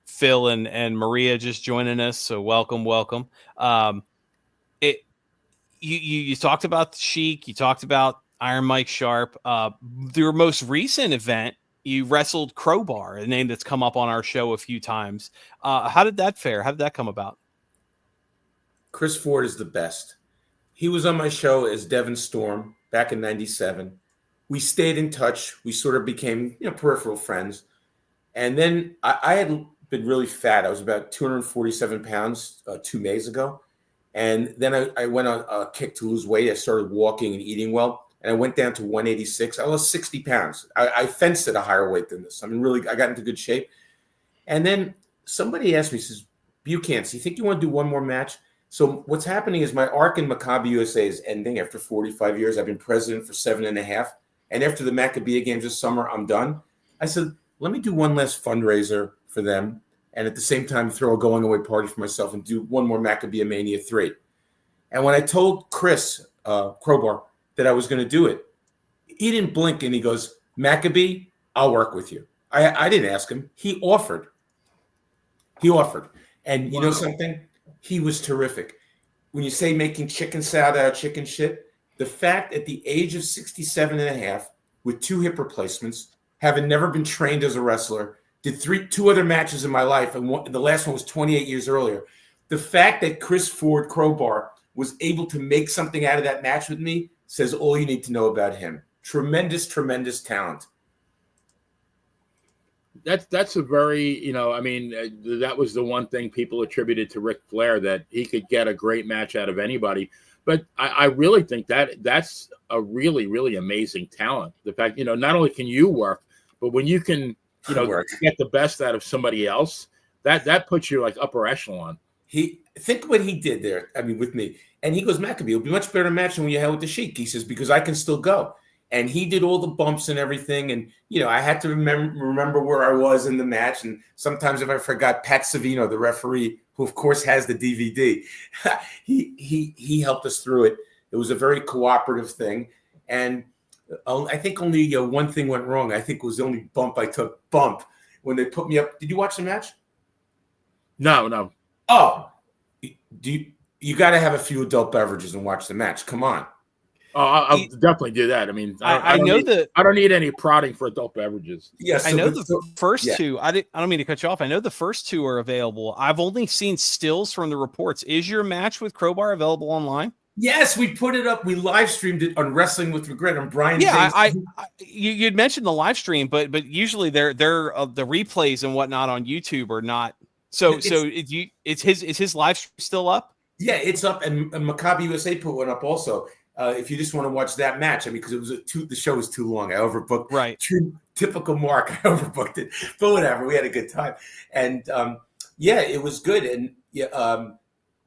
Phil and Maria just joining us. So welcome. You talked about the Sheik, you talked about Iron Mike Sharp. Your most recent event, you wrestled Crowbar, a name that's come up on our show a few times. How did that fare? How did that come about? Chris Ford is the best. He was on my show as Devin Storm back in '97. We stayed in touch. We sort of became, peripheral friends. And then I had been really fat. I was about 247 pounds 2 Mays ago. And then I went on a kick to lose weight. I started walking and eating well. And I went down to 186. I lost 60 pounds. I fenced at a higher weight than this. I mean, really, I got into good shape. And then somebody asked me, says, "Bukantz, you think you want to do one more match?" So what's happening is my arc in Maccabee USA is ending after 45 years. I've been president for 7.5. And after the Maccabee games this summer, I'm done. I said, let me do one last fundraiser for them. And at the same time, throw a going away party for myself and do one more Maccabee Mania 3. And when I told Chris Crowbar that I was going to do it, he didn't blink, and he goes, "Maccabee, I'll work with you." I didn't ask him. He offered. And you know something? He was terrific. When you say making chicken salad out of chicken shit, the fact at the age of 67.5, with 2 hip replacements, having never been trained as a wrestler, did 2 other matches in my life, and the last one was 28 years earlier. The fact that Chris Ford Crowbar was able to make something out of that match with me says all you need to know about him. Tremendous talent. That's a very, that was the one thing people attributed to Ric Flair, that he could get a great match out of anybody. But I really think that's a really, really amazing talent. The fact, not only can you work, but when you can, get the best out of somebody else, that puts you like upper echelon. Think what he did there. I mean, with me, and he goes, Maccabee, it'll be much better match than when you had with the Sheik. He says, because I can still go. And he did all the bumps and everything. And, I had to remember where I was in the match. And sometimes if I forgot, Pat Savino, the referee, who of course has the DVD, he helped us through it. It was a very cooperative thing. And I think only one thing went wrong. I think it was the only bump I took, when they put me up. Did you watch the match? No. Oh, you got to have a few adult beverages and watch the match. Come on. Oh, I'll definitely do that. I mean, I don't need any prodding for adult beverages. Yes, I know the first two. I don't mean to cut you off. I know the first two are available. I've only seen stills from the reports. Is your match with Crowbar available online? Yes, we put it up. We live streamed it on Wrestling with Regret on Brian. Yeah, you'd mentioned the live stream, but usually they're the replays and whatnot on YouTube are not. So is his live stream still up? Yeah, it's up, and Maccabee USA put one up also. If you just want to watch that match, I mean, because the show was too long. I overbooked. Right. Typical Mark. I overbooked it, but whatever. We had a good time, and it was good. And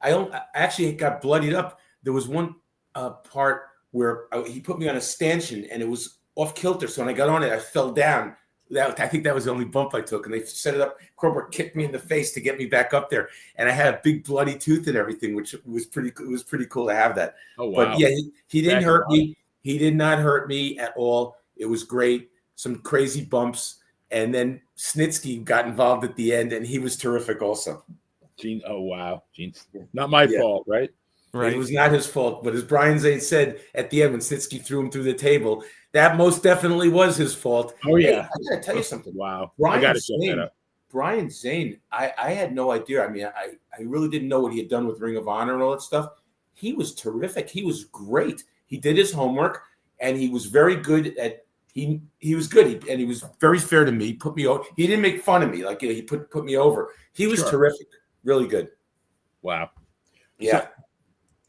I actually got bloodied up. There was one part where he put me on a stanchion, and it was off kilter. So when I got on it, I fell down. I think that was the only bump I took, and they set it up. Crowbar kicked me in the face to get me back up there, and I had a big bloody tooth and everything, which was pretty. It was pretty cool to have that. Oh wow! But yeah, he didn't hurt me. He did not hurt me at all. It was great. Some crazy bumps, and then Snitsky got involved at the end, and he was terrific also. Gene, oh wow, Gene, not my fault, right? Right. It was not his fault, but as Brian Zane said at the end when Snitsky threw him through the table, that most definitely was his fault. Oh yeah, hey, I gotta tell you something. Wow, Brian Zane, I had no idea. I mean, I really didn't know what he had done with Ring of Honor and all that stuff. He was terrific. He was great. He did his homework, and he was very good at. He was good, and he was very fair to me. He put me over. He didn't make fun of me. Like he put me over. He was terrific. Really good. Wow. Yeah. So,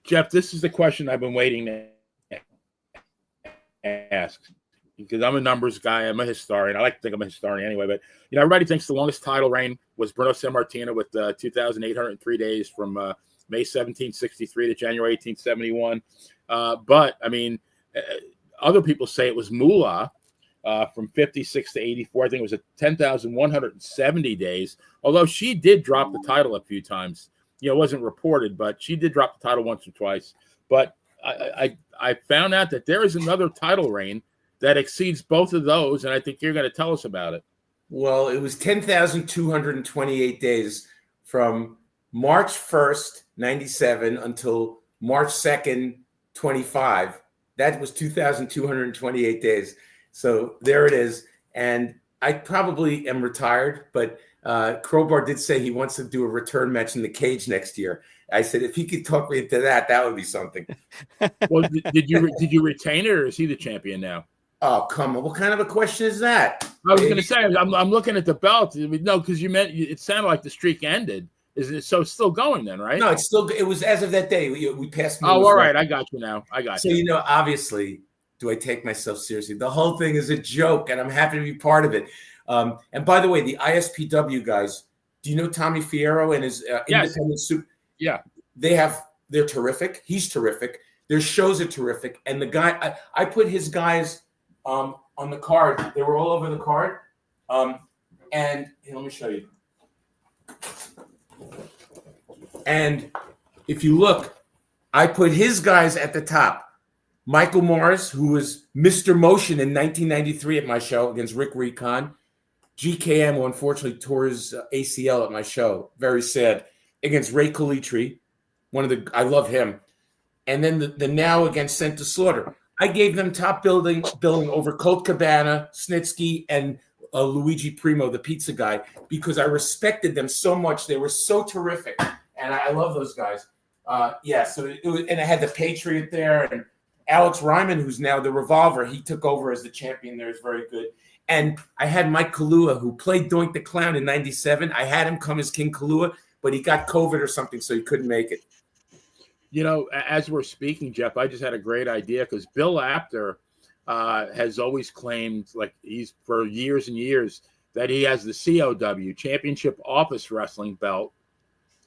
Jeff, this is the question I've been waiting to ask because I'm a numbers guy. I'm a historian. I like to think I'm a historian anyway, but everybody thinks the longest title reign was Bruno Sammartino with 2,803 days from May 1763 to January 1871. But I mean, other people say it was Moolah from 56 to 84. I think it was 10,170 days, although she did drop the title a few times. It wasn't reported, but she did drop the title once or twice. But I found out that there is another title reign that exceeds both of those, and I think you're going to tell us about it. Well, it was 10,228 days from March 1st, 97 until March 2nd, 25. That was 2,228 days. So there it is. And I probably am retired, but Crowbar did say he wants to do a return match in the cage next year. I said if he could talk me into that would be something. Well, did you retain it, or is he the champion now? Oh, come on! What kind of a question is that? I was going to say I'm looking at the belt. No, because it sounded like the streak ended. Is it so? It's still going then, right? No, it's still. It was as of that day. We passed. Oh, all right. I got you now. I got you. So obviously, do I take myself seriously? The whole thing is a joke, and I'm happy to be part of it. And by the way, the ISPW guys, do you know Tommy Fierro and his independent suit? Yeah. They're terrific. He's terrific. Their shows are terrific. And the guy, I put his guys on the card. They were all over the card. And here, let me show you. And if you look, I put his guys at the top. Michael Morris, who was Mr. Motion in 1993 at my show against Rick Recon. GKM, who unfortunately tore his ACL at my show. Very sad. Against Ray Calitri. I love him. And then the now against Sent to Slaughter. I gave them top billing over Colt Cabana, Snitsky, and Luigi Primo, the pizza guy, because I respected them so much. They were so terrific. And I love those guys. So it was, and I had the Patriot there, and Alex Ryman, who's now the Revolver, he took over as the champion there, is very good. And I had Mike Kalua, who played Doink the Clown in 97. I had him come as King Kalua, but he got COVID or something, so he couldn't make it. As we're speaking, Jeff, I just had a great idea because Bill Apter has always claimed, like he's for years and years, that he has the COW, Championship Office Wrestling belt.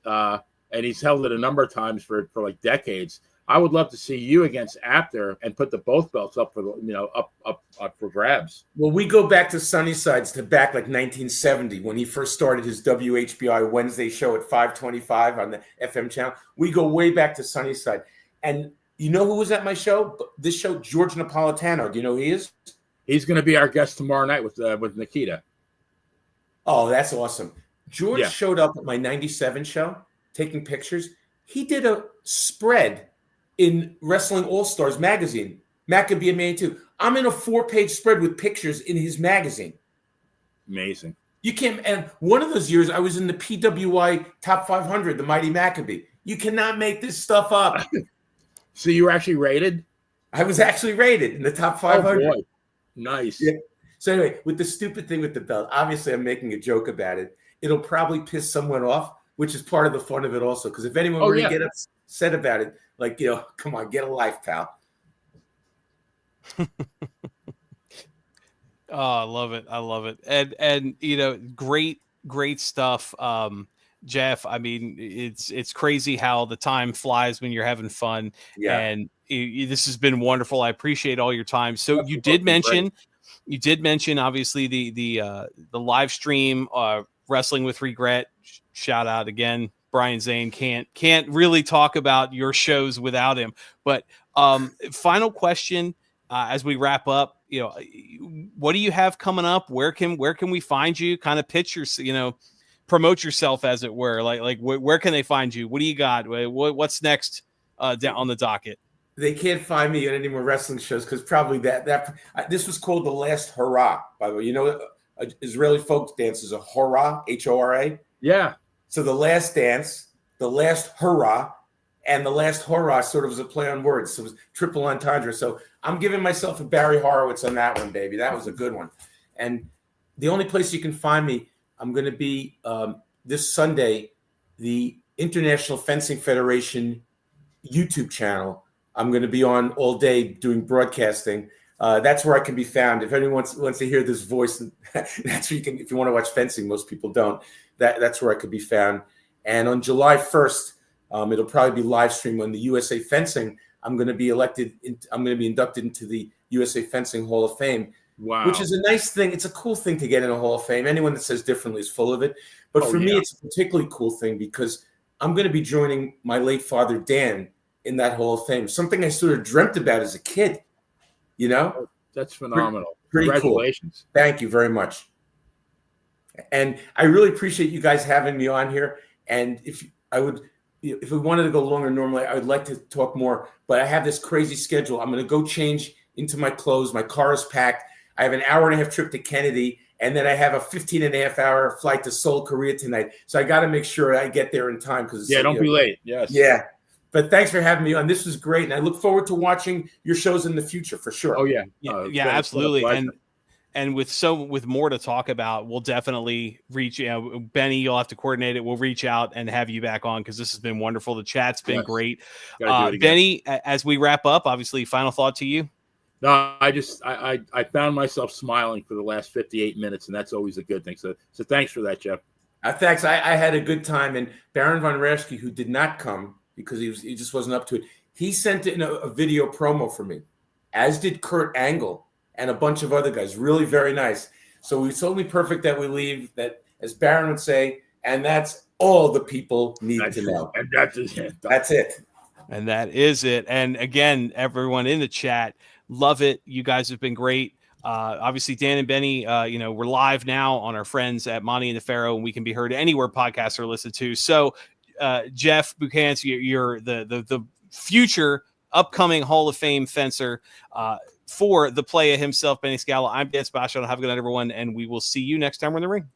And and he's held it a number of times for like decades. I would love to see you against Apter and put both belts up for up for grabs. Well, we go back to Sunnysides to back like 1970 when he first started his WHBI Wednesday show at 525 on the FM channel. We go way back to Sunnyside. And you know who was at my show? This show, George Napolitano. Do you know who he is? He's going to be our guest tomorrow night with Nikita. Oh, that's awesome. George showed up at my 97 show taking pictures. He did a spread in Wrestling All-Stars magazine, Maccabee and Mania 2. I'm in a 4-page spread with pictures in his magazine. Amazing. You can't, and one of those years I was in the PWI Top 500, the Mighty Maccabee. You cannot make this stuff up. So you were actually rated? I was actually rated in the top 500. Oh boy. Nice. Yeah. So anyway, with the stupid thing with the belt, obviously I'm making a joke about it. It'll probably piss someone off, which is part of the fun of it also. Because if anyone were to get upset about it, like, come on, get a life, pal. Oh, I love it. I love it. And great stuff. Jeff, I mean, it's crazy how the time flies when you're having fun. Yeah. And this has been wonderful. I appreciate all your time. So you did mention obviously the live stream, Wrestling with Regret. Shout out again. Brian Zane can't really talk about your shows without him. But final question as we wrap up, what do you have coming up? Where can we find you? Kind of pitch your, promote yourself, as it were. Like where can they find you? What do you got? What's next down on the docket? They can't find me at any more wrestling shows because probably this was called The Last Hurrah, by the way. Israeli folk dance is a hurrah, Hora. Yeah. So the last dance, the last hurrah, and the last hurrah sort of was a play on words. So it was triple entendre. So I'm giving myself a Barry Horowitz on that one, baby. That was a good one. And the only place you can find me, I'm going to be this Sunday, the International Fencing Federation YouTube channel. I'm going to be on all day doing broadcasting. That's where I can be found. If anyone wants to hear this voice, that's where you can. If you want to watch fencing, most people don't. That's where I could be found. And on July 1st, it'll probably be live streamed on the USA Fencing. I'm going to be inducted into the USA Fencing Hall of Fame. Wow. Which is a nice thing. It's a cool thing to get in a Hall of Fame. Anyone that says differently is full of it. But for me, it's a particularly cool thing because I'm going to be joining my late father, Dan, in that Hall of Fame. Something I sort of dreamt about as a kid, That's phenomenal. Pretty Congratulations. Cool. Thank you very much. And I really appreciate you guys having me on here. And if we wanted to go longer, normally I would like to talk more, but I have this crazy schedule. I'm going to go change into my clothes. My car is packed. I have an hour and a half trip to Kennedy, and then I have a 15-and-a-half-hour flight to Seoul, Korea tonight. So I got to make sure I get there in time. Don't be late. Yes. Yeah. But thanks for having me on. This was great, and I look forward to watching your shows in the future for sure. Oh, yeah. Absolutely. And with more to talk about, we'll definitely reach, Benny, you'll have to coordinate it. We'll reach out and have you back on because this has been wonderful. The chat's been great. Benny, as we wrap up, obviously, final thought to you. No, I found myself smiling for the last 58 minutes, and that's always a good thing. So thanks for that, Jeff. Thanks. I had a good time, and Baron von Raschke, who did not come because he just wasn't up to it, he sent in a video promo for me, as did Kurt Angle and a bunch of other guys. Really very nice. So it's only perfect that we leave that, as Baron would say, and that's all the people need to know. And that's it. That's it. And that is it. And again, everyone in the chat, love it. You guys have been great. Obviously, Dan and Benny, we're live now on our friends at Monte The Pharaoh, and we can be heard anywhere podcasts are listened to. So, Jeff Bukantz, you're the future upcoming Hall of Fame fencer for the playa himself, Benny Scala. I'm Dan Sebastian. Have a good night, everyone, and we will see you next time we're in the ring.